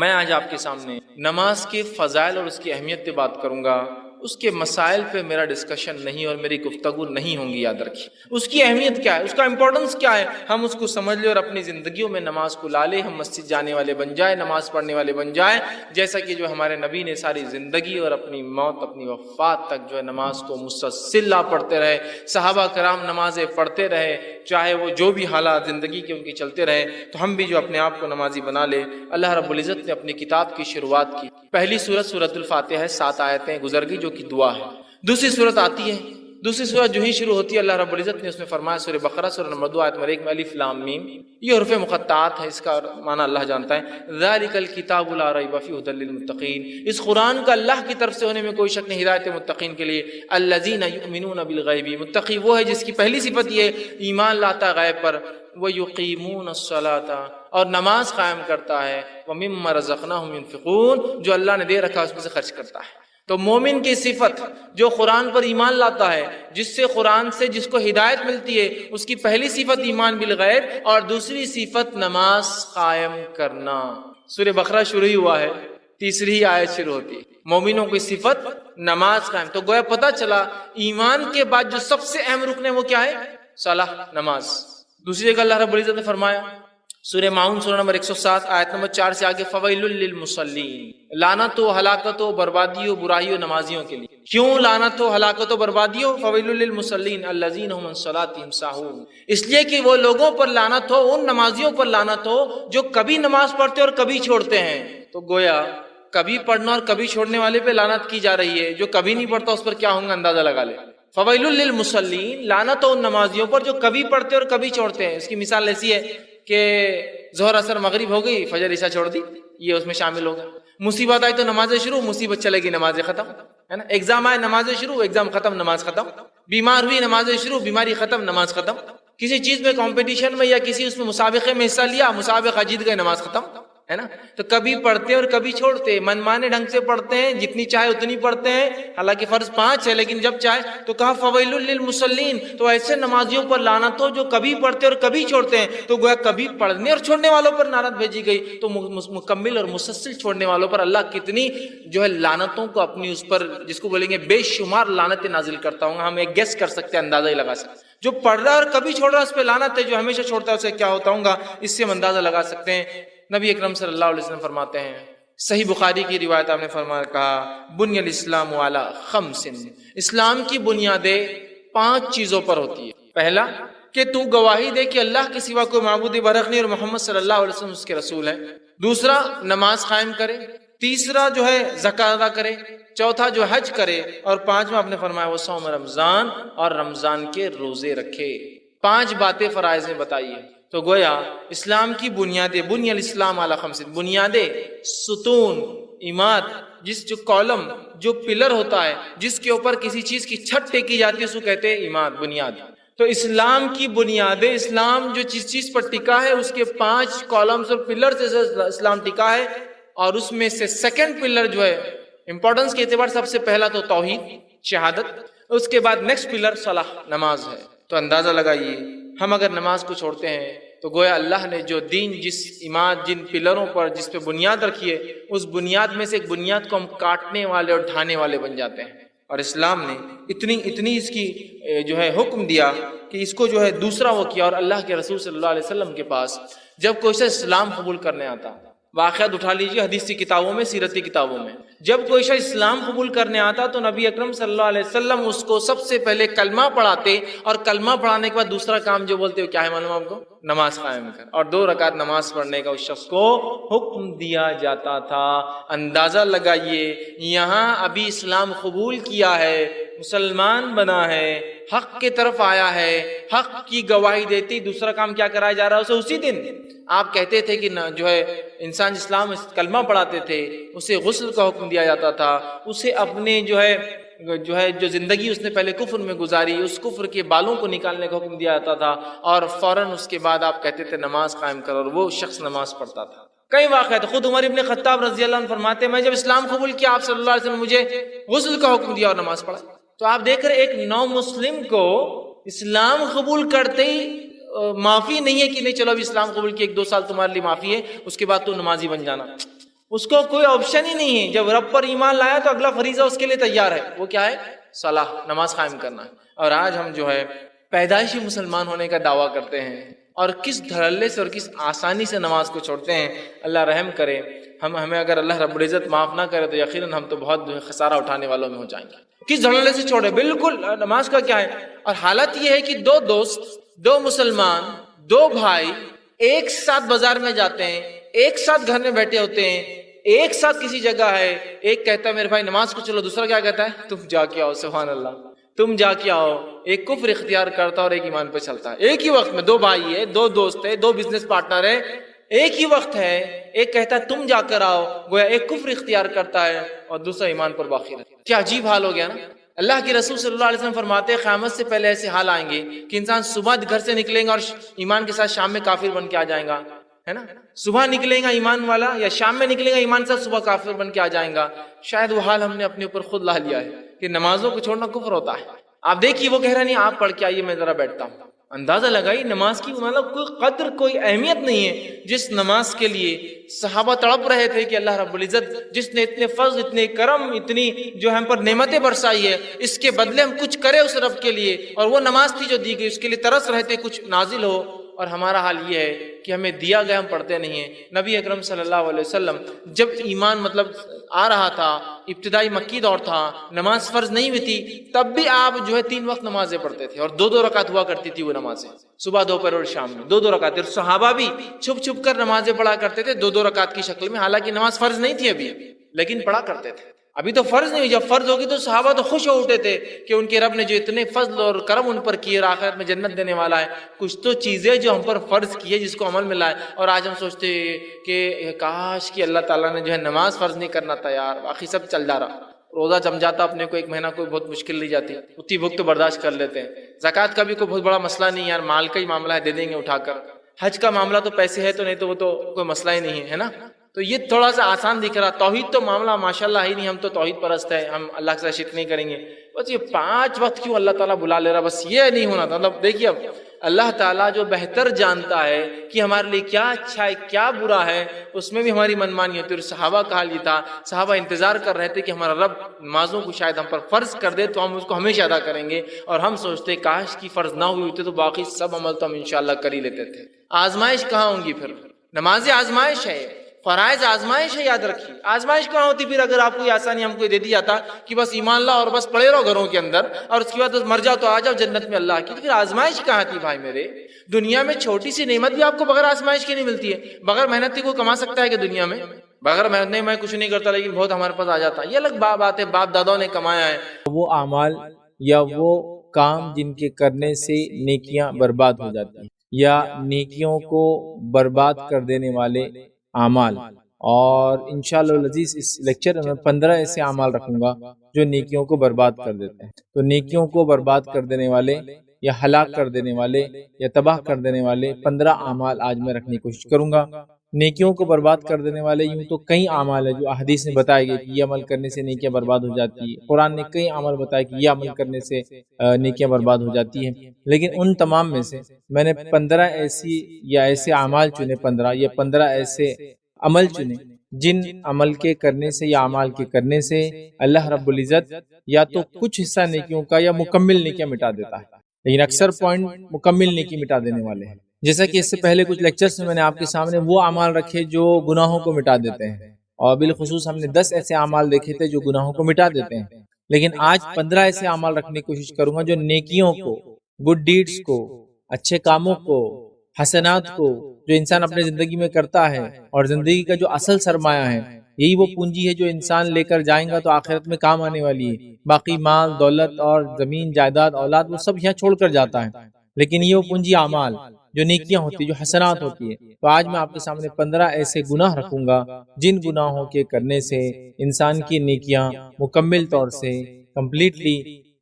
میں آج آپ کے سامنے نماز کے فضائل اور اس کی اہمیت پہ بات کروں گا، اس کے مسائل پہ میرا ڈسکشن نہیں اور میری گفتگو نہیں ہوں گی، یاد رکھیے اس کی اہمیت کیا ہے، اس کا امپورٹنس کیا ہے، ہم اس کو سمجھ لیں اور اپنی زندگیوں میں نماز کو لا لیں، ہم مسجد جانے والے بن جائیں، نماز پڑھنے والے بن جائیں، جیسا کہ جو ہمارے نبی نے ساری زندگی اور اپنی موت، اپنی وفات تک جو ہے نماز کو مسلسل پڑھتے رہے، صحابہ کرام نمازیں پڑھتے رہے، چاہے وہ جو بھی حالات زندگی کے ان کی چلتے رہے، تو ہم بھی جو اپنے آپ کو نمازی بنا لے۔ اللہ رب العزت نے اپنی کتاب کی شروعات کی، پہلی سورت سورۃ الفاتحہ ہے، 7 آیتیں گزر گئی جو کہ دعا ہے۔ دوسری سورت آتی ہے، دوسری سورت جو ہی شروع ہوتی ہے اللہ رب العزت نے اس میں فرمایا، سورہ بقرہ سورہ نمبر 2 آیت نمبر 1 میں الف لام میم، یہ حروف مقطعات ہے، اس کا معنی اللہ جانتا ہے۔ ذالک الکتاب لا ریب فیہ ھدی للمتقین، اس قرآن کا اللہ کی طرف سے ہونے میں کوئی شک نہیں، ہدایت متقین کے لیے۔ الذین یؤمنون بالغیب، متقی وہ ہے جس کی پہلی صفت یہ ایمان لاتا غیب پر، وَيُقِيمُونَ الصَّلَاةَ، اور نماز قائم کرتا ہے، وَمِمَّا رَزَقْنَاهُمْ يُنْفِقُونَ، جو اللہ نے دے رکھا اس میں سے خرچ کرتا ہے۔ تو مومن کی صفت جو قرآن پر ایمان لاتا ہے، جس سے قرآن سے جس کو ہدایت ملتی ہے، اس کی پہلی صفت ایمان بالغیب اور دوسری صفت نماز قائم کرنا۔ سورہ بقرہ شروع ہی ہوا ہے، تیسری ہی آیت شروع ہوتی ہے، مومنوں کی صفت نماز قائم۔ تو گویا پتہ چلا ایمان کے بعد جو سب سے اہم رکن ہے وہ کیا ہے؟ صلاح، نماز۔ دوسری جگہ اللہ رب العزت نے فرمایا سورہ ماؤن سورہ نمبر 107 آیت نمبر 4 سے آگے، فویل للمصلین، لعنت و ہلاکت و بربادی و برائی و نمازیوں کے لیے۔ کیوں لعنت و ہلاکت و بربادی ہو؟ فویل للمصلین الذین هم عن صلاتهم ساہون، اس لیے کہ وہ لوگوں پر لعنت ہو، ان نمازیوں پر لعنت ہو جو کبھی نماز پڑھتے اور کبھی چھوڑتے ہیں۔ تو گویا کبھی پڑھنا اور کبھی چھوڑنے والے پہ لعنت کی جا رہی ہے، جو کبھی نہیں پڑھتا اس پر کیا ہوں گا اندازہ لگا لے۔ فویل للمصلین، لعنت ہو ان نمازیوں پر جو کبھی پڑھتے اور کبھی چھوڑتے ہیں۔ اس کی مثال ایسی ہے کہ ظہر اثر مغرب ہو گئی، فجر عشاء چھوڑ دی، یہ اس میں شامل ہوگا۔ مصیبت آئی تو نمازیں شروع، مصیبت چلے گی نمازیں ختم، ہے نا۔ ایگزام آئے نمازیں شروع، ایگزام ختم، نماز ختم۔ بیمار ہوئی نمازیں شروع، بیماری ختم، نماز ختم۔ کسی چیز میں کمپٹیشن میں یا کسی اس میں مسابقے میں حصہ لیا، مسابقہ جیت گئے، نماز ختم، ہے نا۔ تو کبھی پڑھتے اور کبھی چھوڑتے، من مانے ڈھنگ سے پڑھتے ہیں، جتنی چاہے اتنی پڑھتے ہیں، حالانکہ فرض 5 ہے لیکن جب چاہے تو کہا فویل للمصلین، تو ایسے نمازیوں پر لعنت ہو جو کبھی پڑھتے اور کبھی چھوڑتے ہیں۔ تو گویا کبھی پڑھنے اور چھوڑنے والوں پر لعنت بھیجی گئی، تو مکمل اور مسلسل چھوڑنے والوں پر اللہ کتنی جو ہے لعنتوں کو اپنی اس پر، جس کو بولیں گے بے شمار لعنتیں نازل کرتا ہوں۔ ہم ایک گیس کر سکتے ہیں، اندازہ ہی لگا سکتے ہیں، جو پڑھ رہا ہے اور کبھی چھوڑ رہا ہے اس پہ لعنت ہے، جو ہمیشہ چھوڑتا ہے اسے کیا ہوتا ہوں گا، اس سے ہم اندازہ لگا سکتے ہیں۔ نبی اکرم صلی اللہ علیہ وسلم فرماتے ہیں، صحیح بخاری کی روایت آپ نے فرمایا، کہا بنی الاسلام علی 5، اسلام کی بنیادیں 5 چیزوں پر ہوتی ہے۔ پہلا کہ تو گواہی دے کہ اللہ کے سوا کوئی معبود برحق نہیں اور محمد صلی اللہ علیہ وسلم اس کے رسول ہیں۔ دوسرا نماز قائم کرے، تیسرا جو ہے زکوٰۃ ادا کرے، چوتھا جو حج کرے، اور 5واں آپ نے فرمایا وہ صوم رمضان، اور رمضان کے روزے رکھے۔ 5 باتیں فرائض میں بتائی ہے۔ تو گویا اسلام کی بنیادیں، بنی الاسلام علی 5، بنیادیں، ستون، عماد، جو کالم، جو پلر ہوتا ہے جس کے اوپر کسی چیز کی چھت ٹیکی جاتی ہے اس کو کہتے ہیں عماد، بنیاد۔ تو اسلام کی بنیادیں، اسلام جو جس چیز پر ٹکا ہے اس کے 5 کالمز اور پلر سے اسلام ٹکا ہے، اور اس میں سے سیکنڈ پلر جو ہے امپورٹنس کے اعتبار سب سے پہلا تو توحید، شہادت، اس کے بعد نیکسٹ پلر صلاح، نماز ہے۔ تو اندازہ لگائیے ہم اگر نماز کو چھوڑتے ہیں تو گویا اللہ نے جو دین، جس عماد، جن پلروں پر، جس پہ بنیاد رکھی ہے، اس بنیاد میں سے ایک بنیاد کو ہم کاٹنے والے اور ڈھانے والے بن جاتے ہیں۔ اور اسلام نے اتنی اس کی جو ہے حکم دیا کہ اس کو جو ہے دوسرا وہ کیا۔ اور اللہ کے رسول صلی اللہ علیہ وسلم کے پاس جب کوئی شخص اسلام قبول کرنے آتا، واقعات اٹھا لیجیے حدیث کی کتابوں میں، سیرت کی کتابوں میں، جب کوئی شخص اسلام قبول کرنے آتا تو نبی اکرم صلی اللہ علیہ وسلم اس کو سب سے پہلے کلمہ پڑھاتے، اور کلمہ پڑھانے کے بعد دوسرا کام جو بولتے ہو کیا ہے معلوم آپ کو؟ نماز قائم کر، اور 2 رکعت نماز پڑھنے کا اس شخص کو حکم دیا جاتا تھا۔ اندازہ لگائیے یہاں ابھی اسلام قبول کیا ہے، مسلمان بنا ہے، حق کی طرف آیا ہے، حق کی گواہی دیتی، دوسرا کام کیا کرایا جا رہا ہے اسے؟ اسی دن آپ کہتے تھے کہ جو ہے انسان اسلام کلمہ پڑھاتے تھے، اسے غسل کا حکم دیا جاتا تھا، اسے اپنے جو ہے جو زندگی اس نے پہلے کفر میں گزاری، اس کفر کے بالوں کو نکالنے کا حکم دیا جاتا تھا، اور فوراً اس کے بعد آپ کہتے تھے نماز قائم کرو، اور وہ شخص نماز پڑھتا تھا۔ کئی واقعات، خود عمر ابن خطاب رضی اللہ عنہ فرماتے ہیں میں جب اسلام قبول کیا آپ صلی اللہ علیہ وسلم نے مجھے غسل کا حکم دیا اور نماز پڑھا۔ تو آپ دیکھ رہے ایک نو مسلم کو اسلام قبول کرتے ہی معافی نہیں ہے کہ نہیں چلو اب اسلام قبول کیا 1-2 سال تمہارے لیے معافی ہے، اس کے بعد تو نمازی بن جانا، اس کو کوئی آپشن ہی نہیں ہے۔ جب رب پر ایمان لایا تو اگلا فریضہ اس کے لیے تیار ہے، وہ کیا ہے؟ صلاح، نماز قائم کرنا ہے۔ اور آج ہم جو ہے پیدائشی مسلمان ہونے کا دعویٰ کرتے ہیں اور کس دھڑلے سے اور کس آسانی سے نماز کو چھوڑتے ہیں۔ اللہ رحم کرے، ہمیں اگر اللہ رب العزت معاف نہ کرے تو یقیناً ہم تو بہت خسارہ اٹھانے والوں میں ہو جائیں گے۔ کس دھڑلے سے چھوڑے، بالکل نماز کا کیا ہے۔ اور حالت یہ ہے کہ 2 دوست، 2 مسلمان، 2 بھائی ایک ساتھ بازار میں جاتے ہیں، ایک ساتھ گھر میں بیٹھے ہوتے ہیں، ایک ساتھ کسی جگہ ہے، ایک کہتا ہے میرے بھائی نماز کو چلو، دوسرا کیا کہتا ہے تم جا کے آؤ، سبحان اللہ، تم جا کے آؤ۔ ایک کفر اختیار کرتا اور ایک ایمان پہ چلتا ہے۔ ایک ہی وقت میں 2 بھائی ہے، 2 دوست ہے، 2 بزنس پارٹنر ہے، ایک ہی وقت ہے، ایک کہتا ہے تم جا کر آؤ، گویا ایک کفر اختیار کرتا ہے اور دوسرا ایمان پر باقی رہتا ہے۔ کیا عجیب حال ہو گیا نا۔ اللہ کے رسول صلی اللہ علیہ وسلم فرماتے ہیں قیامت سے پہلے ایسے حال آئیں گے کہ انسان صبح گھر سے نکلیں گا اور ایمان کے ساتھ شام میں کافر بن کے آ جائیں گا، ہے نا۔ صبح نکلیں گا ایمان والا، یا شام میں نکلیں گا ایمان سے صبح کافر بن کے آ جائیں گا۔ شاید وہ حال ہم نے اپنے اوپر خود لا لیا ہے کہ نمازوں کو چھوڑنا کفر ہوتا ہے۔ آپ دیکھیے وہ کہہ رہا نہیں آپ پڑھ کے آئیے میں ذرا بیٹھتا ہوں۔ اندازہ لگائی نماز کی مطلب کوئی قدر کوئی اہمیت نہیں ہے جس نماز کے لیے صحابہ تڑپ رہے تھے کہ اللہ رب العزت جس نے اتنے فضل، اتنے کرم، اتنی جو ہم پر نعمتیں برسائی ہے، اس کے بدلے ہم کچھ کرے اس رب کے لیے، اور وہ نماز تھی جو دی گئی اس کے لیے ترس رہے تھے کچھ نازل ہو۔ اور ہمارا حال یہ ہے کہ ہمیں دیا گیا ہم پڑھتے نہیں ہیں۔ نبی اکرم صلی اللہ علیہ وسلم جب ایمان آ رہا تھا، ابتدائی مکی دور تھا، نماز فرض نہیں ہوئی تھی، تب بھی آپ جو ہے 3 وقت نمازیں پڑھتے تھے، اور 2 رکعت ہوا کرتی تھی وہ نمازیں، صبح دوپہر اور شام میں 2 رکعت۔ اور صحابہ بھی چھپ چھپ کر نمازیں پڑھا کرتے تھے 2 رکعت کی شکل میں، حالانکہ نماز فرض نہیں تھی ابھی، لیکن پڑھا کرتے تھے۔ ابھی تو فرض نہیں ہوئی، جب فرض ہوگی تو صحابہ تو خوش ہو اٹھے تھے کہ ان کے رب نے جو اتنے فضل اور کرم ان پر کیے اور آخرت میں جنت دینے والا ہے، کچھ تو چیزیں جو ہم پر فرض کی ہے جس کو عمل میں لائے۔ اور آج ہم سوچتے کہ کاش کہ اللہ تعالیٰ نے جو ہے نماز فرض نہیں کرنا تھا یار، باقی سب چل جا رہا، روزہ جم جاتا اپنے کو 1 مہینہ، کوئی بہت مشکل نہیں جاتی، اتنی بھوک تو برداشت کر لیتے ہیں۔ زکوٰۃ کا بھی کوئی بہت بڑا مسئلہ نہیں یار، مال کا ہی معاملہ ہے، دے دیں گے اٹھا کر۔ حج کا معاملہ تو پیسے ہے تو نہیں تو وہ تو کوئی مسئلہ ہی نہیں ہے نا۔ تو یہ تھوڑا سا آسان دکھ رہا۔ توحید تو معاملہ ماشاءاللہ ہی نہیں، ہم تو توحید پرست ہے، ہم اللہ کے ساتھ شرک نہیں کریں گے۔ بس یہ 5 وقت کیوں اللہ تعالیٰ بلا لے رہا، بس یہ نہیں ہونا تھا۔ مطلب دیکھیے اب اللہ تعالیٰ جو بہتر جانتا ہے کہ ہمارے لیے کیا اچھا ہے کیا برا ہے، اس میں بھی ہماری منمانی ہوتی ہے۔ اور صحابہ کا حال یہ تھا، صحابہ انتظار کر رہے تھے کہ ہمارا رب نمازوں کو شاید ہم پر فرض کر دے تو ہم اس کو ہمیشہ ادا کریں گے، اور ہم سوچتے کاش کی فرض نہ ہوئی ہوتی تو باقی سب عمل تو ہم انشاءاللہ کر ہی لیتے تھے۔ آزمائش کہاں ہوں گی پھر؟ نماز آزمائش ہے، فرائض آزمائش ہے، یاد رکھیے۔ آزمائش کہاں ہوتی پھر اگر آپ کو آسانی ہم کو دے دی جاتا کہ بس ایمان لا اور بس پڑے رہو گھروں کے اندر اور اس کے بعد مر جاؤ تو آ جاؤ جنت میں اللہ کی، تو پھر آزمائش کہاں تھی بھائی میرے؟ دنیا میں چھوٹی سی نعمت بھی آپ کو بغیر آزمائش کی نہیں ملتی ہے۔ بغیر محنت کی کوئی کما سکتا ہے کہ دنیا میں؟ بغیر محنت نہیں، میں کچھ نہیں کرتا لیکن بہت ہمارے پاس آ جاتا ہے، یہ الگ بات ہے، باپ داداؤں نے کمایا ہے۔ وہ اعمال یا وہ کام جن کے کرنے سے نیکیاں برباد ہو جاتی ہیں، یا نیکیوں کو برباد کر دینے والے اعمال۔ اور انشاءاللہ العزیز اس لیکچر میں 15 ایسے اعمال رکھوں گا جو نیکیوں کو برباد کر دیتے ہیں۔ تو نیکیوں کو برباد کر دینے والے یا ہلاک کر دینے والے یا تباہ کر دینے والے 15 اعمال آج میں رکھنے کی کوشش کروں گا۔ نیکیوں کو برباد کر دینے والے یوں تو کئی اعمال ہیں جو احادیث نے بتائے گئے کہ یہ عمل کرنے سے نیکیاں برباد ہو جاتی ہیں، قرآن نے کئی عمل بتائے کہ یہ عمل کرنے سے نیکیاں برباد ہو جاتی ہیں، لیکن ان تمام میں سے میں نے 15 ایسی یا ایسے اعمال چنے، 15 یا 15 ایسے عمل چنے جن عمل کے کرنے سے یا اعمال کے کرنے سے اللہ رب العزت یا تو کچھ حصہ نیکیوں کا یا مکمل نیکیاں مٹا دیتا ہے، لیکن اکثر پوائنٹ مکمل نیکی مٹا دینے والے ہیں۔ جیسا کہ اس سے پہلے کچھ لیکچرز میں نے آپ کے سامنے وہ اعمال رکھے جو گناہوں کو مٹا دیتے ہیں، اور بالخصوص ہم نے 10 ایسے اعمال دیکھے تھے جو گناہوں کو مٹا دیتے ہیں، لیکن آج 15 ایسے اعمال رکھنے کی کوشش کروں گا جو نیکیوں کو، گڈ ڈیڈز کو، اچھے کاموں کو، حسنات کو جو انسان اپنے زندگی میں کرتا ہے، اور زندگی کا جو اصل سرمایہ ہے، یہی وہ پونجی ہے جو انسان لے کر جائیں گا تو آخرت میں کام آنے والی ہے۔ باقی مال، دولت اور زمین، جائیداد، اولاد وہ سب یہاں چھوڑ کر جاتا ہے، لیکن یہ وہ پونجی اعمال جو نیکیاں ہوتی ہیں، جو حسنات ہوتی ہیں۔ تو آج میں آپ کے سامنے 15 ایسے گناہ رکھوں گا جن گناہوں کے کرنے سے انسان کی نیکیاں مکمل طور سے کمپلیٹلی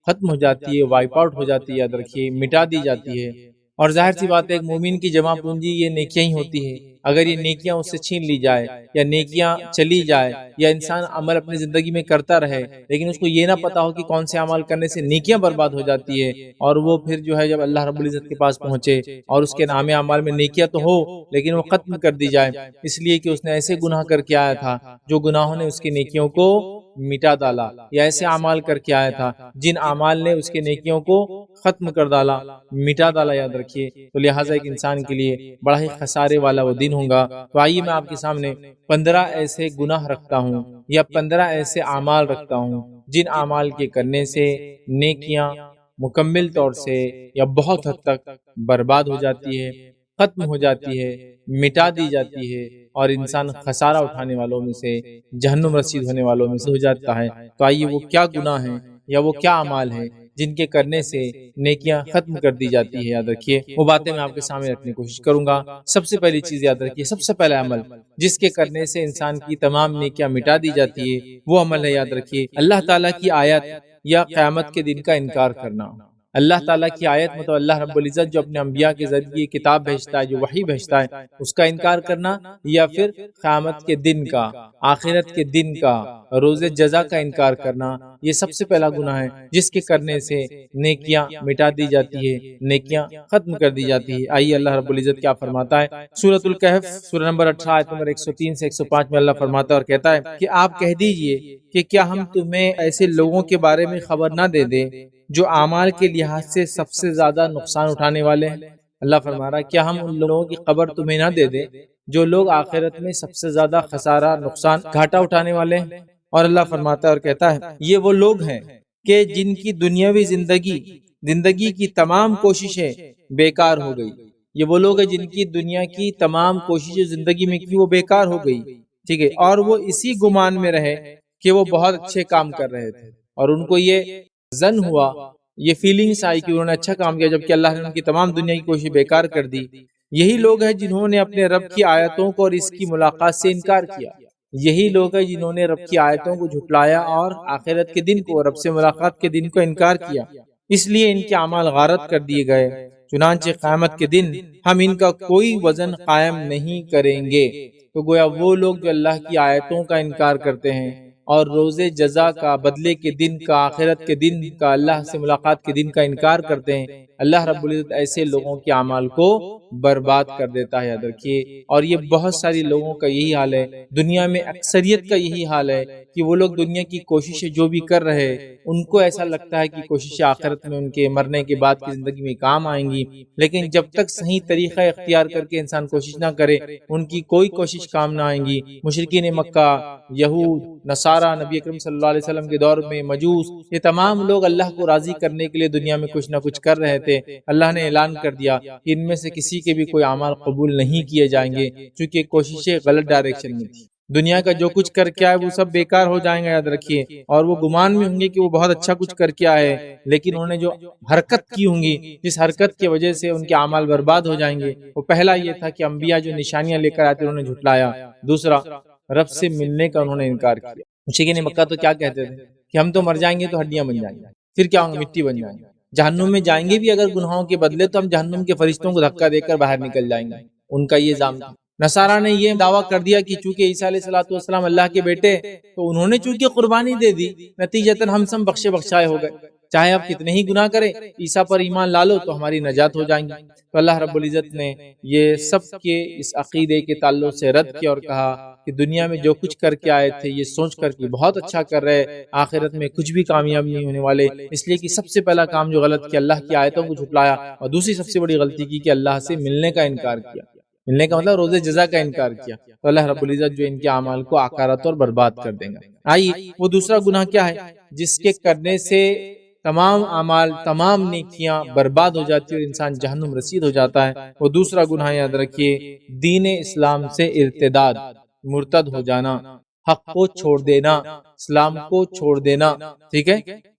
ختم ہو جاتی ہے، وائپ آؤٹ ہو جاتی ہے، یاد رکھیے مٹا دی جاتی ہے۔ اور ظاہر سی بات ہے ایک مومن کی جمع پونجی یہ نیکیاں ہی ہوتی ہے۔ اگر یہ نیکیاں اس سے چھین لی جائے یا نیکیاں چلی جائے یا انسان عمل اپنی زندگی میں کرتا رہے لیکن اس کو یہ نہ پتا ہو کہ کون سے عمل کرنے سے نیکیاں برباد ہو جاتی ہے، اور وہ پھر جو ہے جب اللہ رب العزت کے پاس پہنچے اور اس کے نام اعمال میں نیکیاں تو ہو لیکن وہ ختم کر دی جائے اس لیے کہ اس نے ایسے گناہ کر کے آیا تھا جو گناہوں نے اس کی نیکیوں کو مٹا ڈالا، یا ایسے اعمال کر کے آیا تھا جن اعمال نے اس کے نیکیوں کو ختم کر ڈالا، مٹا ڈالا، یاد رکھیے۔ تو لہٰذا ایک انسان کے لیے بڑا ہی خسارے والا وہ دن ہوگا۔ تو آئیے میں آپ کے سامنے 15 ایسے گناہ رکھتا ہوں یا 15 ایسے اعمال رکھتا ہوں جن اعمال کے کرنے سے نیکیاں مکمل طور سے یا بہت حد تک برباد ہو جاتی ہے، ختم ہو جاتی ہے، مٹا دی جاتی ہے، اور انسان خسارہ اٹھانے والوں میں سے، جہنم رسید ہونے والوں میں سے ہو جاتا ہے۔ تو آئیے وہ کیا گناہ ہیں یا وہ کیا اعمال ہیں جن کے کرنے سے نیکیاں ختم کر دی جاتی ہے، یاد رکھیے وہ باتیں میں آپ کے سامنے رکھنے کی کوشش کروں گا۔ سب سے پہلی چیز یاد رکھیے، سب سے پہلا عمل جس کے کرنے سے انسان کی تمام نیکیاں مٹا دی جاتی ہے وہ عمل ہے، یاد رکھیے، اللہ تعالیٰ کی آیت یا قیامت کے دن کا انکار کرنا۔ اللہ تعالیٰ کی آیت مطلب اللہ رب العزت جو اپنے انبیاء کے ذریعے کتاب بھیجتا ہے، جو وحی بھیجتا ہے، اس کا انکار کرنا، یا پھر قیامت کے دن کا، آخرت کے دن کا، روز جزا کا انکار کرنا، یہ سب سے پہلا گناہ ہے جس کے کرنے سے نیکیاں مٹا دی جاتی ہے، نیکیاں ختم کر دی جاتی ہے۔ آئیے اللہ رب العزت کیا فرماتا ہے سورۃ الکہف سورہ نمبر 18 آیت نمبر 103 سے 105 میں اللہ فرماتا ہے اور کہتا ہے کہ آپ کہہ دیجئے کہ کیا ہم تمہیں ایسے لوگوں کے بارے میں خبر نہ دے دیں جو اعمال کے لحاظ سے سب سے زیادہ نقصان اٹھانے والے ہیں۔ اللہ فرما رہا ہے کیا ہم ان لوگوں کی خبر تمہیں نہ دے دیں جو لوگ آخرت میں سب سے زیادہ خسارہ، نقصان، گھاٹا اٹھانے والے ہیں۔ اور اللہ فرماتا ہے اور کہتا ہے یہ وہ لوگ ہیں کہ جن کی دنیاوی زندگی کی تمام کوششیں بیکار ہو گئی۔ یہ وہ لوگ ہیں جن کی دنیا کی تمام کوششیں زندگی میں کی وہ بیکار ہو گئی، ٹھیک ہے، اور وہ اسی گمان میں رہے کہ وہ بہت اچھے کام کر رہے تھے، اور ان کو یہ ظن ہوا، یہ فیلنگس آئی کہ انہوں نے اچھا کام کیا جبکہ اللہ نے ان کی تمام دنیا کی کوشش بیکار کر دی۔ یہی لوگ ہیں جنہوں نے اپنے رب کی آیتوں کو اور اس کی ملاقات سے انکار کیا۔ یہی لوگ ہیں جنہوں نے رب کی آیتوں کو جھٹلایا اور آخرت کے دن کو، رب سے ملاقات کے دن کو انکار کیا، اس لیے ان کے اعمال غارت کر دیے گئے۔ چنانچہ قیامت کے دن ہم ان کا کوئی وزن قائم نہیں کریں گے۔ تو گویا وہ لوگ جو اللہ کی آیتوں کا انکار کرتے ہیں اور روز جزا کا، بدلے کے دن کا، آخرت کے دن کا، اللہ سے ملاقات کے دن کا انکار کرتے ہیں، اللہ رب العزت ایسے لوگوں کے اعمال کو برباد کر دیتا ہے، یاد رکھیے۔ اور یہ بہت ساری لوگوں کا یہی حال ہے، دنیا میں اکثریت کا یہی حال ہے کہ وہ لوگ دنیا کی کوششیں جو بھی کر رہے ان کو ایسا لگتا ہے کہ کوششیں آخرت میں ان کے مرنے کے بعد کی زندگی میں کام آئیں گی، لیکن جب تک صحیح طریقہ اختیار کر کے انسان کوشش نہ کرے ان کی کوئی کوشش کام نہ آئیں گی۔ مشرکین مکہ، یہود، نصارہ، نبی اکرم صلی اللہ علیہ وسلم کے دور میں مجوس، یہ تمام لوگ اللہ کو راضی کرنے کے لیے دنیا میں کچھ نہ کچھ کر رہے تھے۔ اللہ نے اعلان کر دیا کہ ان میں سے کسی کے بھی کوئی اعمال قبول نہیں کیے جائیں گے، چونکہ کوششیں غلط ڈائریکشن میں تھی۔ دنیا کا جو کچھ کر کے آئے وہ سب بیکار ہو جائیں گے، یاد رکھیے، اور وہ گمان میں ہوں گے کہ وہ بہت اچھا کچھ کر کے آئے، لیکن انہوں نے جو حرکت کی ہوں گی جس حرکت کی وجہ سے ان کے اعمال برباد ہو جائیں گے، وہ پہلا یہ تھا کہ انبیاء جو نشانیاں لے کر آتے انہوں نے جھٹلایا، دوسرا رب سے ملنے کا انہوں نے انکار کیا۔ مشرکین مکہ تو کیا کہتے تھے کہ ہم تو مر جائیں گے تو ہڈیاں بن جائیں گے، پھر کیا ہوں گے، مٹی بن جائیں گے، جہنم میں جائیں گے بھی اگر گناہوں کے بدلے تو ہم جہنم کے فرشتوں کو دھکا دے کر باہر نکل جائیں گے، ان کا یہ الزام تھا۔ نصارہ نے یہ دعویٰ کر دیا کہ چونکہ عیسیٰ علیہ السلام اللہ کے بیٹے تو انہوں نے چونکہ قربانی دے دی، نتیجتاً ہم سب بخشے بخشائے ہو گئے، چاہے آپ کتنے ہی گناہ کریں عیسیٰ پر ایمان لا لو تو ہماری نجات ہو جائیں گی۔ تو اللہ رب العزت نے یہ سب کے اس عقیدے کے تعلق سے رد کیا اور کہا کہ دنیا میں جو کچھ کر کے آئے تھے یہ سوچ کر کہ بہت اچھا کر رہے، آخرت میں کچھ بھی کامیاب نہیں ہونے والے، اس لیے کہ سب سے پہلا کام جو غلط کیا اللہ کی آیتوں کو جھٹلایا، اور دوسری سب سے بڑی غلطی کی کہ اللہ سے ملنے کا انکار کیا، ملنے کا مطلب روز جزا کا انکار کیا، تو اللہ رب العزت جو ان کے اعمال کو آکارت اور برباد کر دیں گا۔ آئیے وہ دوسرا گناہ کیا ہے جس کے کرنے سے تمام اعمال، تمام نیکیاں برباد ہو جاتی ہے اور انسان جہنم رسید ہو جاتا ہے۔ وہ دوسرا گناہ یاد رکھیے، دین اسلام سے ارتداد، مرتد ہو جانا، حق کو چھوڑ دینا، اسلام کو چھوڑ دینا، ٹھیک ہے،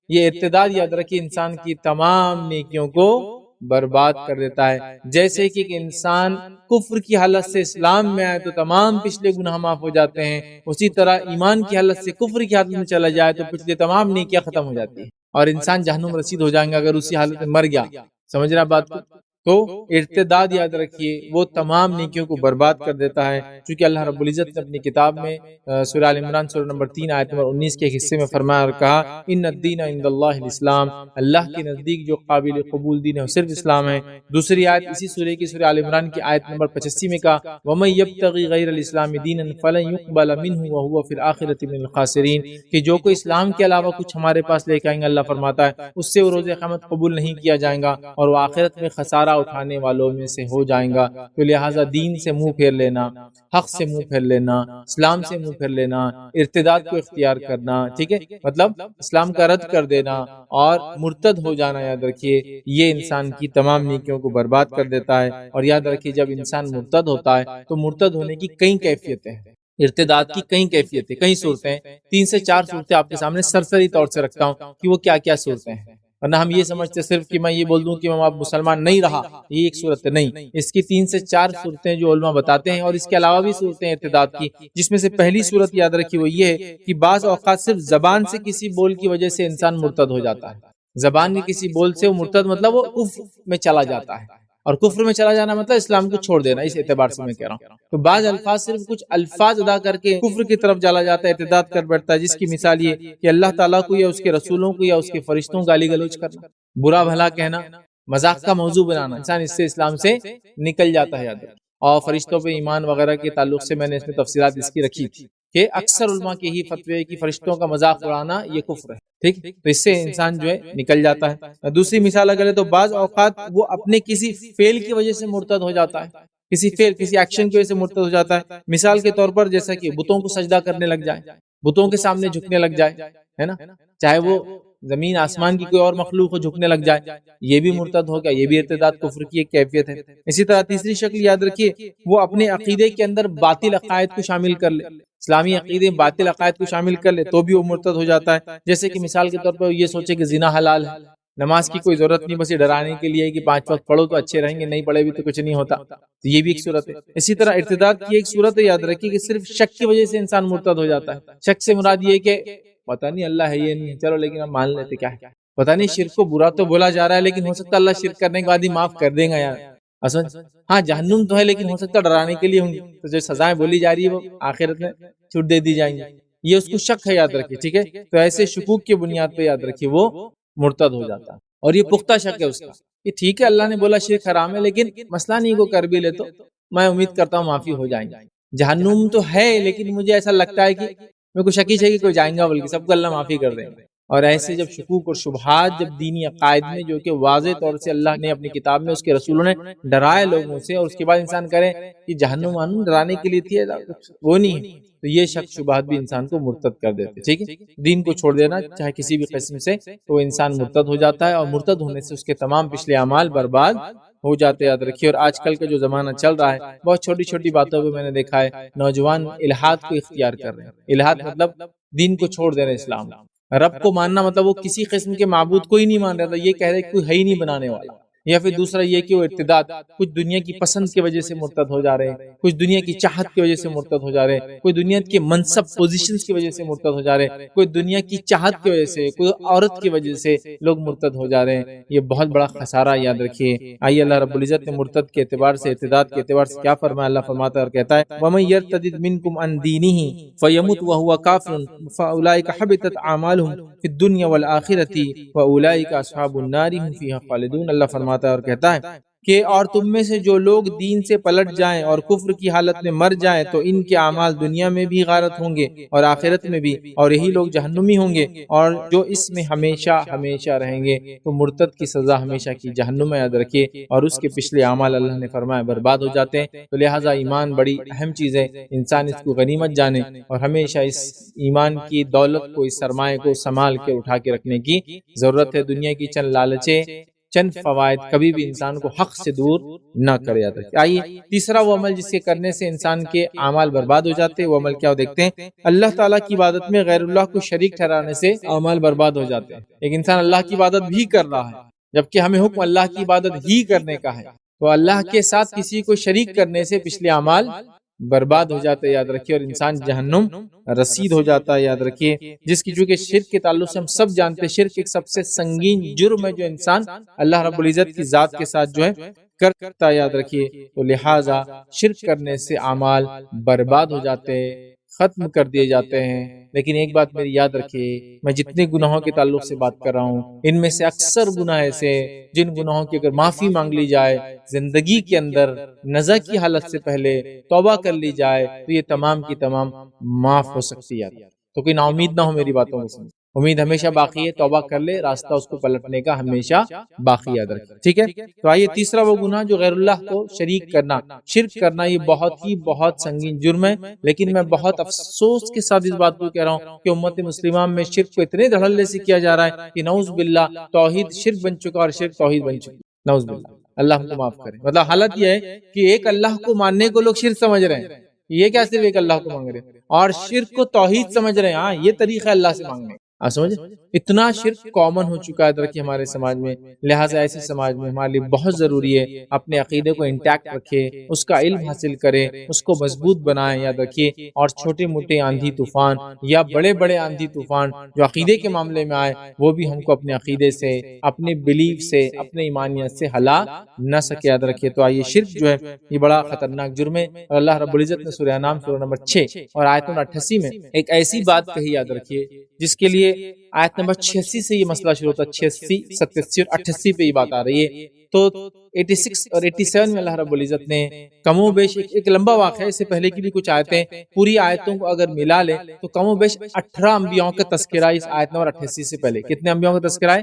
یہ ارتداد یاد رکھیے انسان کی تمام نیکیوں کو برباد کر دیتا ہے۔ جیسے کہ ایک انسان کفر کی حالت سے اسلام میں آئے تو تمام پچھلے گناہ معاف ہو جاتے ہیں، اسی طرح ایمان کی حالت سے کفر کی حالت میں چلا جائے تو پچھلے تمام نیکیاں ختم ہو جاتی ہیں اور انسان جہنم رسید ہو جائیں گا اگر اسی حالت میں مر گیا۔ سمجھ رہا بات کو؟ تو ارتداد یاد رکھیے وہ تمام نیکیوں کو برباد کر دیتا ہے، چونکہ اللہ رب العزت نے اپنی کتاب میں سورہ آل عمران سورہ نمبر 3 آیت نمبر 19 کے ایک حصے میں فرمایا اور کہا ان الدین عند اللہ الاسلام، اللہ کے نزدیک جو قابل قبول دین ہے وہ صرف اسلام ہے۔ دوسری آیت اسی سورہ کی سورہ آل عمران کی آیت نمبر 85 میں کہا وَمَن يَبْتَغِ غَيْرَ الْإِسْلَامِ دِينًا فَلَن يُقْبَلَ مِنْهُ وَهُوَ فِي الْآخِرَةِ مِنَ الْخَاسِرِينَ، کہ جو کوئی اسلام کے علاوہ کچھ ہمارے پاس لے کے آئیں گے اللہ فرماتا ہے اس سے وہ روز قیامت قبول نہیں کیا جائے گا اور وہ آخرت میں خسارہ اٹھانے والوں میں سے ہو جائیں گا۔ تو لہٰذا دین سے منہ پھیر لینا، حق سے منہ پھیر لینا، اسلام سے منہ پھیر لینا، ارتداد کو اختیار کرنا، ٹھیک ہے، مطلب اسلام کا رد کر دینا اور مرتد ہو جانا، یاد رکھیے یہ انسان کی تمام نیکیوں کو برباد کر دیتا ہے۔ اور یاد رکھیے جب انسان مرتد ہوتا ہے تو مرتد ہونے کی کئی کیفیتیں ہیں، ارتداد کی کئی کیفیتیں، کئی صورتیں، 3 سے 4 صورتیں آپ کے سامنے سرسری طور سے رکھتا ہوں کہ وہ کیا کیا صورتیں ہیں، ورنہ ہم یہ سمجھتے صرف کہ میں یہ بول دوں کہ میں اب مسلمان نہیں رہا، یہ ایک صورت نہیں، اس کی 3 سے 4 صورتیں جو علماء بتاتے ہیں، اور اس کے علاوہ بھی صورتیں ارتداد کی، جس میں سے پہلی صورت یاد رکھی وہ یہ ہے کہ بعض اوقات صرف زبان سے کسی بول کی وجہ سے انسان مرتد ہو جاتا ہے، زبان کے کسی بول سے وہ مرتد مطلب وہ کفر میں چلا جاتا ہے، اور کفر میں چلا جانا مطلب اسلام کو چھوڑ دینا، اس اعتبار سے میں کہہ رہا ہوں۔ تو بعض الفاظ صرف کچھ الفاظ ادا کر کے کفر کی طرف چلا جاتا ہے، ارتداد کر بیٹھتا ہے، جس کی مثال یہ کہ اللہ تعالیٰ کو یا اس کے رسولوں کو یا اس کے فرشتوں کو گالی گلوچ کرنا، برا بھلا کہنا، مذاق کا موضوع بنانا، انسان اس سے اسلام سے نکل جاتا ہے، یاد رکھیں۔ اور فرشتوں پہ ایمان وغیرہ کے تعلق سے میں نے اس میں تفصیلات اس کی رکھی تھی کہ اکثر علماء کے ہی فتوی ہے کہ فرشتوں کا مذاق اڑانا یہ کفر ہے، ٹھیک، تو اس سے انسان جو ہے نکل جاتا ہے۔ دوسری مثال اگر ہے تو بعض اوقات وہ اپنے کسی فعل کی وجہ سے مرتد ہو جاتا ہے، کسی فعل، کسی ایکشن کی وجہ سے مرتد ہو جاتا ہے، مثال کے طور پر جیسا کہ بتوں کو سجدہ کرنے لگ جائے، بتوں کے سامنے جھکنے لگ جائے، ہے نا، چاہے وہ زمین آسمان کی کوئی اور مخلوق ہو جھکنے لگ جائے، یہ بھی مرتد ہو گیا، یہ بھی ارتداد کفر کی ایک کیفیت ہے۔ اسی طرح تیسری شکل یاد رکھیے وہ اپنے عقیدے کے اندر باطل عقائد کو شامل کر لے، اسلامی عقیدے میں باطل عقائد کو شامل کر لے تو بھی وہ مرتد ہو جاتا ہے، جیسے کہ مثال کے طور پر یہ سوچے کہ زنا حلال ہے، نماز کی کوئی ضرورت نہیں، بس یہ ڈرانے کے لیے کہ 5 وقت پڑھو تو اچھے رہیں گے، نہیں پڑھے بھی تو کچھ نہیں ہوتا، تو یہ بھی ایک صورت ہے۔ اسی طرح ارتداد کی ایک صورت ہے یاد رکھیے کہ صرف شک کی وجہ سے انسان مرتد ہو جاتا ہے، شک سے مراد یہ کہ پتہ نہیں اللہ ہے یہ نہیں، چلو لیکن ہم مان لیتے، کیا ہے پتہ نہیں، شرک کو برا تو بولا جا رہا ہے لیکن ہو سکتا ہے اللہ شرک کرنے کے بعد ہی معاف کر دے گا یار، اصل ہاں جہنم تو ہے لیکن ہو سکتا ہے ڈرانے کے لیے ہوں گی، تو جو سزائیں بولی جا رہی ہے وہ آخرت میں چھوٹ دے دی جائیں گی، یہ اس کو شک ہے، یاد رکھیے، ٹھیک ہے، تو ایسے شکوک کی بنیاد پہ یاد رکھیے وہ مرتد ہو جاتا ہے، اور یہ پختہ شک ہے اس کا کہ ٹھیک ہے اللہ نے بولا شرک حرام ہے لیکن مسئلہ نہیں کو کر بھی لے تو میں امید کرتا ہوں معافی ہو جائیں گے، جہنم تو ہے لیکن مجھے ایسا لگتا ہے کہ میں کو شکی ہے کہ کوئی جائیں گا، بلکہ سب کو اللہ معافی کر دیں گے۔ اور ایسے جب شکوک اور شبہات جب دینی عقائد میں جو کہ واضح طور سے اللہ نے اپنی کتاب میں اس کے رسولوں نے ڈرائے لوگوں سے، اور اس کے بعد انسان کرے کہ جہنم وہنم ڈرانے کے لیے تھی، وہ نہیں ہے، تو یہ شک شبہات بھی انسان کو مرتد کر دیتے، ٹھیک ہے، دین کو چھوڑ دینا چاہے کسی بھی قسم سے تو وہ انسان مرتد ہو جاتا ہے، اور مرتد ہونے سے اس کے تمام پچھلے اعمال برباد ہو جاتے، یاد رکھیے۔ اور آج کل کا جو زمانہ چل رہا ہے بہت چھوٹی چھوٹی باتوں پہ میں نے دیکھا ہے نوجوان الحاد کو اختیار کر رہے ہیں، الحاد مطلب دین کو چھوڑ دے رہے ہیں، اسلام رب کو ماننا مطلب وہ کسی قسم کے معبود کو ہی نہیں مان رہا تھا، یہ کہہ رہے کہ کوئی ہے ہی نہیں بنانے والا، یا پھر دوسرا یہ کہ وہ ارتداد، کچھ دنیا کی پسند کی وجہ سے مرتد ہو جا رہے ہیں، کچھ دنیا کی چاہت کی وجہ سے مرتد ہو جا رہے ہیں، کوئی دنیا کے منصب پوزیشنز کی وجہ سے مرتد ہو جا رہے ہیں، کوئی دنیا کی چاہت کی وجہ سے، کوئی عورت کی وجہ سے لوگ مرتد ہو جا رہے ہیں، یہ بہت بڑا خسارہ، یاد رکھیے۔ آئیے اللہ رب العزت نے مرتد کے اعتبار سے، ارتداد کے اعتبار سے کیا فرمایا، اللہ فرماتا ہے اور کہتا ہے وَمَن يَرْتَدِدْ مِنْكُمْ عَنْ دِينِهِ فَيَمُتْ وَهُوَ كَافِرٌ فَأُولَٰئِكَ حَبِطَتْ أَعْمَالُهُمْ فِي الدُّنْيَا وَالْآخِرَةِ وَأُولَٰئِكَ أَصْحَابُ النَّارِ هُمْ فِيهَا خَالِدُونَ۔ اللہ فرماتا ہے اور کہتا ہے کہ اور تم میں سے جو لوگ دین سے پلٹ جائیں اور کفر کی حالت میں مر جائیں تو ان کے اعمال دنیا میں بھی غارت ہوں گے اور آخرت میں بھی، اور یہی لوگ جہنمی ہوں گے، اور جو اس میں ہمیشہ ہمیشہ رہیں گے، تو مرتد کی سزا ہمیشہ کی جہنم میں، یاد رکھیے، اور اس کے پچھلے اعمال اللہ نے فرمایا برباد ہو جاتے ہیں۔ تو لہٰذا ایمان بڑی اہم چیز ہے، انسان اس کو غنیمت جانے اور ہمیشہ اس ایمان کی دولت کو، اس سرمایہ کو سنبھال کے اٹھا کے رکھنے کی ضرورت ہے۔ دنیا کی چند لالچیں، چند فوائد کبھی بھی انسان کو حق سے دور نہ کرے جاتا ہے۔ آئیے تیسرا وہ عمل جس کے کرنے سے انسان کے اعمال برباد ہو جاتے ہیں، وہ عمل کیا دیکھتے ہیں؟ اللہ تعالیٰ کی عبادت میں غیر اللہ کو شریک ٹھہرانے سے اعمال برباد ہو جاتے ہیں۔ ایک انسان اللہ کی عبادت بھی کر رہا ہے جبکہ ہمیں حکم اللہ کی عبادت ہی کرنے کا ہے۔ تو اللہ کے ساتھ کسی کو شریک کرنے سے پچھلے اعمال برباد ہو جاتے، یاد رکھیے، اور انسان جہنم رسید ہو جاتا ہے، یاد رکھیے۔ جس کی چونکہ شرک کے تعلق سے ہم سب جانتے ہیں، شرک ایک سب سے سنگین جرم ہے جو انسان اللہ رب العزت کی ذات کے ساتھ جو ہے کرتا ہے، یاد رکھیے۔ تو لہٰذا شرک کرنے سے اعمال برباد ہو جاتے ہیں، ختم کر دیے جاتے ہیں۔ لیکن ایک بات میری یاد رکھیے، میں جتنے گناہوں کے تعلق سے بات کر رہا ہوں، ان میں سے اکثر گناہ ایسے جن گناہوں کی اگر معافی مانگ لی جائے زندگی کے اندر نزع کی حالت سے پہلے توبہ کر لی جائے تو یہ تمام کی تمام معاف ہو سکتی ہے۔ تو کوئی نا امید نہ ہو میری باتوں کو سمجھ، امید ہمیشہ باقی ہے، توبہ کر لے، راستہ اس کو پلٹنے کا ہمیشہ باقی، یاد رکھے، ٹھیک ہے۔ تو آئیے تیسرا وہ گناہ جو غیر اللہ کو شریک کرنا، شرک کرنا، یہ بہت سنگین جرم ہے۔ لیکن میں بہت افسوس کے ساتھ اس بات کو کہہ رہا ہوں کہ امت مسلمہ میں شرک کو اتنے دھڑلے سے کیا جا رہا ہے کہ نعوذ باللہ توحید شرک بن چکا اور شرک توحید بن چکی، نعوذ باللہ، اللہ ہم کو معاف کرے۔ مطلب حالت یہ ہے کہ ایک اللہ کو ماننے کو لوگ شرک سمجھ رہے ہیں، یہ کیا صرف ایک اللہ کو مانگ رہے ہیں، اور شرک کو توحید سمجھ رہے ہیں، ہاں یہ طریقہ اللہ سے مانگنے کا، سمجھ اتنا شرک کامن ہو چکا ہے درکی ہمارے سماج میں۔ لہٰذا ایسے سماج میں ہمارے لیے بہت ضروری ہے اپنے عقیدے کو انٹیکٹ رکھے، اس کا علم حاصل کرے، اس کو مضبوط بنائیں، یاد رکھیے۔ اور چھوٹے موٹے آندھی طوفان یا بڑے بڑے آندھی طوفان جو عقیدے کے معاملے میں آئے، وہ بھی ہم کو اپنے عقیدے سے، اپنے بلیف سے، اپنے ایمانیت سے ہلا نہ سکے، یاد رکھیے۔ تو آئیے شرک جو ہے یہ بڑا خطرناک جرم ہے، اور اللہ رب العزت نے سورہ انعام سورہ نمبر 6 اور آیت نمبر 88 میں ایک ایسی بات کہی، یاد رکھیے، جس کے لیے آیت نمبر 86 سے یہ مسئلہ شروع ہوتا ہے، 86، 87 اور 88 پہ یہ بات آ رہی ہے۔ تو 86 اور 87 میں اللہ رب العزت نے کم و بیش ایک لمبا واقعہ ہے، اس سے پہلے کی بھی کچھ آیتیں، پوری آیتوں کو اگر ملا لے تو کم و بیش 18 انبیاءوں کا تذکرہ اس آیت نمبر 88 سے پہلے۔ کتنے انبیاءوں کا تذکرہ ہے؟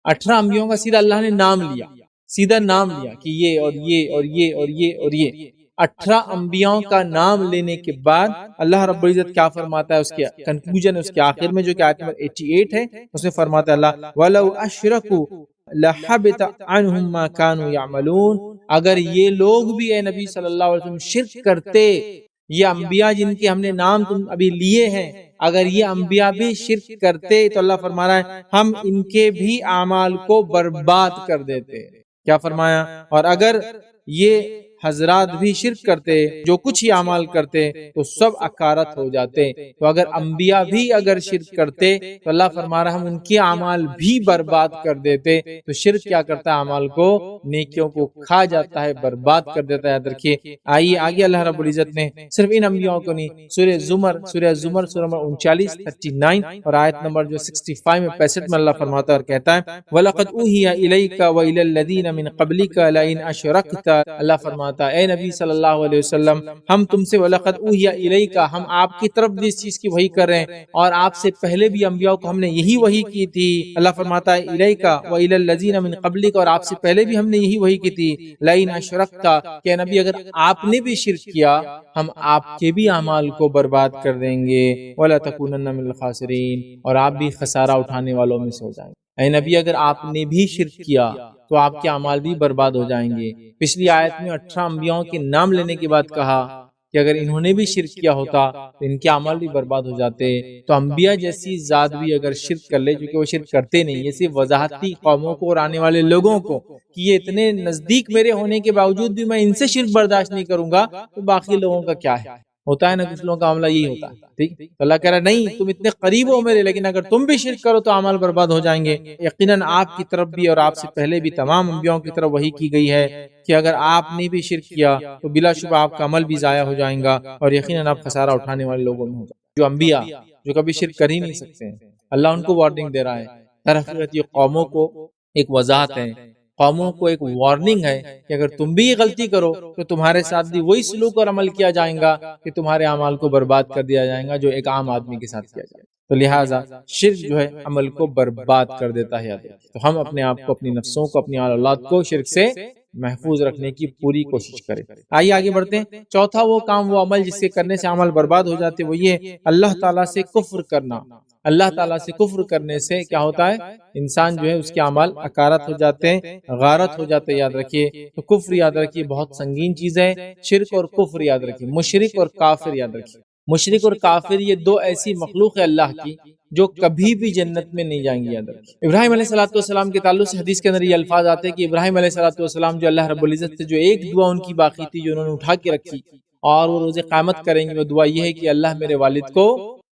18 انبیاءوں کا سیدھا اللہ نے نام لیا، سیدھا نام لیا کہ یہ اور یہ اور یہ اور یہ اور یہ 18 انبیاءوں کا نام لینے کے بعد اللہ رب العزت کیا فرماتا ہے اس کے کنکلوژن، اس کے آخر میں جو کہ آیت نمبر 88 ہے، اس میں فرماتا ہے اللہ وَلَوْ أَشْرَكُوا لَحَبِطَ عَنْهُمْ مَا كَانُوا يَعْمَلُونَ، اگر یہ لوگ بھی اے نبی صلی اللہ علیہ وسلم شرک کرتے، یہ انبیاء جن کے ہم نے نام تم ابھی لیے ہیں، اگر یہ انبیاء بھی شرک کرتے تو اللہ فرما رہا ہے ہم ان کے بھی اعمال کو برباد کر دیتے۔ کیا فرمایا؟ اور اگر یہ حضرات بھی شرک کرتے، جو کچھ ہی اعمال کرتے تو سب اکارت ہو جاتے۔ تو اگر انبیاء بھی اگر شرک کرتے تو اللہ فرما رہا ہم ان کے اعمال بھی برباد کر دیتے۔ تو شرک کیا کرتا ہے؟ اعمال کو، نیکیوں کو کھا جاتا ہے، برباد کر دیتا ہے، یاد رکھیے۔ آئیے آگے اللہ رب العزت نے صرف ان انبیاءوں کو نہیں، سورہ زمر سورہ نمبر 39 39 اور آیت نمبر جو 65 میں 65 میں اللہ فرماتا ہے اور کہتا ہے وَلَقَدْ أُوحِيَ إِلَيْكَ وَإِلَى الَّذِينَ مِن قَبْلِكَ لَئِنْ أَشْرَكْتَ، اللہ فرماتا اے نبی صلی اللہ علیہ وسلم ہم تم سے وَلَقَدْ أُوحِيَ إِلَيْكَ، ہم آپ کی طرف بھی اس چیز کی وحی کر رہے ہیں، اور آپ سے پہلے بھی انبیاء کو ہم نے یہی وحی کی تھی۔ اللہ فرماتا ہے إِلَيْكَ وَإِلَى الَّذِينَ مِن قَبْلِكَ، اور آپ سے پہلے بھی ہم نے یہی وحی کی تھی، لَئِنْ أَشْرَكْتَ، کہ نبی اگر آپ نے بھی شرک کیا ہم آپ کے بھی اعمال کو برباد کر دیں گے، وَلَتَكُونَنَّ مِنَ الْخَاسِرِينَ، اور آپ بھی خسارہ اٹھانے والوں میں سے ہو جائیں گے۔ اے نبی اگر آپ نے بھی شرک کیا تو آپ کے اعمال بھی برباد ہو جائیں گے۔ پچھلی آیت میں 18 انبیاءوں کے نام لینے کے بعد کہا کہ اگر انہوں نے بھی شرک کیا ہوتا تو ان کے اعمال بھی برباد ہو جاتے۔ تو انبیاء جیسی ذات بھی اگر شرک کر لے، چونکہ وہ شرک کرتے نہیں، یہ صرف وضاحتی قوموں کو اور آنے والے لوگوں کو کہ یہ اتنے نزدیک میرے ہونے کے باوجود بھی میں ان سے شرک برداشت نہیں کروں گا، تو باقی لوگوں کا کیا ہے؟ ہوتا ہے نا، کچھ لوگوں کا معاملہ یہی ہوتا ہے، ٹھیک۔ تو اللہ کہہ رہا ہے نہیں، تم اتنے قریب ہو میرے، لیکن اگر تم بھی شرک کرو تو اعمال برباد ہو جائیں گے۔ یقیناً آپ کی طرف بھی اور آپ سے پہلے بھی تمام انبیاءوں کی طرف وحی کی گئی ہے کہ اگر آپ نے بھی شرک کیا تو بلا شبہ آپ کا عمل بھی ضائع ہو جائیں گا، اور یقیناً آپ خسارہ اٹھانے والے لوگوں میں ہو جائیں گے۔ جو انبیاء جو کبھی شرک کر ہی نہیں سکتے ہیں، اللہ ان کو وارننگ دے رہا ہے۔ در حقیقت یہ قوموں کو ایک وضاحت ہے، قوموں کو ایک وارننگ ہے کہ اگر تم بھی یہ غلطی کرو تو تمہارے ساتھ بھی وہی سلوک اور عمل کیا جائے گا کہ تمہارے اعمال کو برباد کر دیا جائے گا جو ایک عام آدمی کے ساتھ کیا جائے گا۔ تو لہٰذا شرک جو ہے عمل کو برباد کر دیتا ہے۔ تو ہم اپنے آپ کو، اپنی نفسوں کو، اپنی اولاد کو شرک سے محفوظ رکھنے کی پوری کوشش کریں۔ آئیے آگے بڑھتے ہیں۔ چوتھا وہ کام، وہ عمل جس سے کرنے سے عمل برباد ہو جاتے، وہ یہ اللہ تعالیٰ سے کفر کرنا۔ اللہ تعالیٰ سے کفر کرنے سے کیا ہوتا ہے؟ انسان جو ہے اس کے اعمال اکارت ہو جاتے ہیں، غارت ہو جاتے ہیں، یاد رکھیے۔ تو کفر یاد رکھیے بہت سنگین چیز ہے، شرک اور کفر یاد رکھیے، مشرک اور کافر یاد رکھیے۔ مشرک اور کافر یہ دو ایسی مخلوق ہے اللہ کی جو کبھی بھی جنت میں نہیں جائیں گے. یاد رکھیں ابراہیم علیہ السلام کے تعلق سے حدیث کے اندر یہ الفاظ آتے ہیں کہ ابراہیم علیہ السلام جو اللہ رب العزت سے جو ایک دعا ان کی باقی تھی جو انہوں نے اٹھا کے رکھی اور وہ روز قیامت کریں گے، وہ دعا یہ ہے کہ اللہ میرے والد کو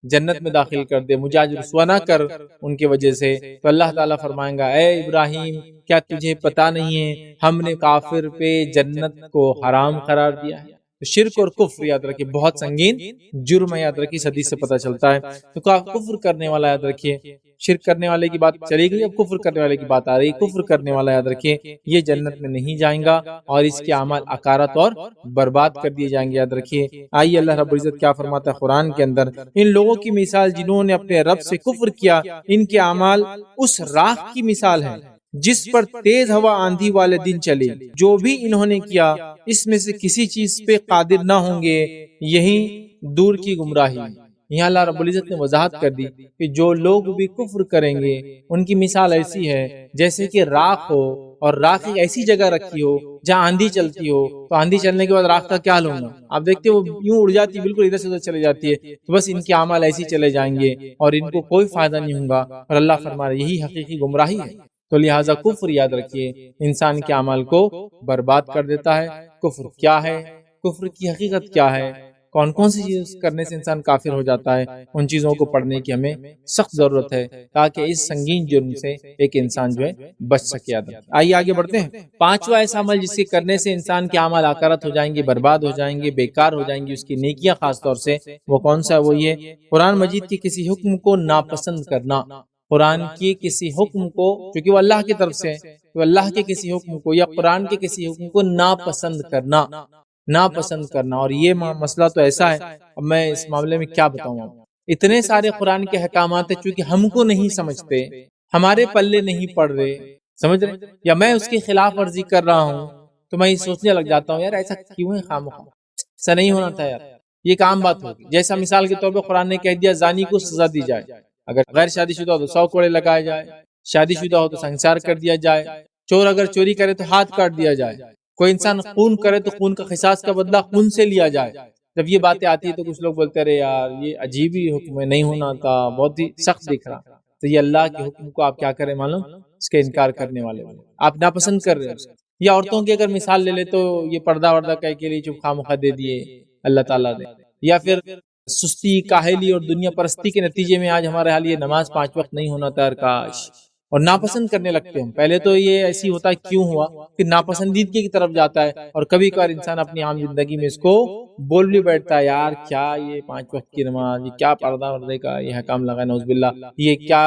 جنت میں داخل کر دے، مجھے آج رسوا نہ کر ان کی وجہ سے. تو اللہ تعالیٰ فرمائیں گا اے ابراہیم کیا تجھے پتا نہیں ہے ہم نے کافر پہ جنت کو حرام قرار دیا ہے. تو شرک اور کفر یاد رکھیے بہت سنگین جرم ہے، یاد رکھیے اس حدیث سے پتہ چلتا ہے. تو کفر کرنے والا یاد رکھیے، شرک کرنے والے کی بات چلی گئی، اب کفر کرنے والے کی بات آ رہی. کفر کرنے والا یاد رکھیے یہ جنت میں نہیں جائیں گا اور اس کے اعمال اکارت اور برباد کر دیے جائیں گے. یاد رکھیے آئیے اللہ رب العزت کیا فرماتا ہے قرآن کے اندر، ان لوگوں کی مثال جنہوں نے اپنے رب سے کفر کیا، ان کے اعمال اس راکھ کی مثال ہے جس پر تیز ہوا آندھی والے دن چلی. جو بھی انہوں نے کیا اس میں سے کسی چیز پہ قادر نہ ہوں گے، یہی دور کی گمراہی. یہاں اللہ رب العزت نے وضاحت کر دی کہ جو لوگ بھی کفر کریں گے ان کی مثال ایسی ہے جیسے کہ راکھ ہو، اور راکھ ایک ایسی جگہ رکھی ہو جہاں آندھی چلتی ہو، تو آندھی چلنے کے بعد راکھ کا کیا حال ہوگا؟ آپ دیکھتے وہ یوں اڑ جاتی ہے، بالکل ادھر سے ادھر چلے جاتی ہے. تو بس ان کے اعمال ایسے چلے جائیں گے اور ان کو کوئی فائدہ نہیں ہوگا، اور اللہ فرما رہا ہے یہی حقیقی گمراہی ہے. تو لہٰذا کفر یاد رکھیے انسان کے اعمال کو برباد کر دیتا ہے. کفر کیا ہے، کفر کی حقیقت کیا ہے، کون کون سی چیز کرنے سے انسان کافر ہو جاتا ہے، ان چیزوں کو پڑھنے کی ہمیں سخت ضرورت ہے تاکہ اس سنگین جرم سے ایک انسان جو ہے بچ سکے. آئیے آگے بڑھتے ہیں. پانچواں ایسا عمل جس کے کرنے سے انسان کے اعمال اکارت ہو جائیں گے، برباد ہو جائیں گے، بیکار ہو جائیں گی اس کی نیکیاں خاص طور سے، وہ کون سا ہے؟ وہ یہ قرآن مجید کے کسی حکم کو ناپسند کرنا. قرآن کے کسی حکم کو، چونکہ وہ اللہ کی طرف سے، تو اللہ کے کسی حکم کو یا قرآن کے کسی حکم کو ناپسند کرنا، ناپسند کرنا. اور یہ مسئلہ تو ایسا ہے، اب میں اس معاملے میں کیا بتاؤں آپ، اتنے سارے قرآن کے احکامات ہیں چونکہ ہم کو نہیں سمجھتے، ہمارے پلے نہیں پڑ رہے، سمجھ رہے، یا میں اس کی خلاف ورزی کر رہا ہوں تو میں یہ سوچنے لگ جاتا ہوں یار ایسا کیوں ہے، خامخواہ ایسا نہیں ہونا تھا یار، یہ ایک عام بات ہوگی. جیسا مثال کے طور پہ قرآن نے کہہ دیا زانی کو سزا دی جائے، اگر غیر شادی شدہ ہو تو 100 کوڑے لگائے جائے، شادی شدہ ہو تو سنسار کر دیا جائے، چور اگر چوری کرے تو ہاتھ کاٹ دیا جائے، کوئی انسان خون کرے تو خون کا قصاص کا بدلہ خون سے لیا جائے. جب یہ باتیں آتی ہے تو کچھ لوگ بولتے رہے یار یہ عجیب ہی حکم ہے، نہیں ہونا تھا، بہت ہی سخت دکھ رہا. تو یہ اللہ کے حکم کو آپ کیا کریں معلوم، اس کے انکار کرنے والے آپ ناپسند کر رہے ہیں. یا عورتوں کی اگر مثال لے لے تو یہ پردہ وردہ کہہ کے لیے چپ خامخواہ دے دیے اللہ تعالیٰ نے، یا پھر سستی، کاہلی اور دنیا پرستی کے نتیجے میں آج ہمارے حال یہ نماز 5 وقت نہیں ہونا تھا، کاش، اور ناپسند کرنے لگتے ہیں. پہلے تو یہ ایسی ہوتا ہے کیوں ہوا، پھر ناپسندیدگی کی طرف جاتا ہے، اور کبھی کبھار انسان اپنی عام زندگی میں اس کو بول بھی بیٹھتا ہے یار کیا یہ 5 وقت کی نماز، یہ کیا پردہ وردے کا یہ حکام لگا نعوذ باللہ، یہ کیا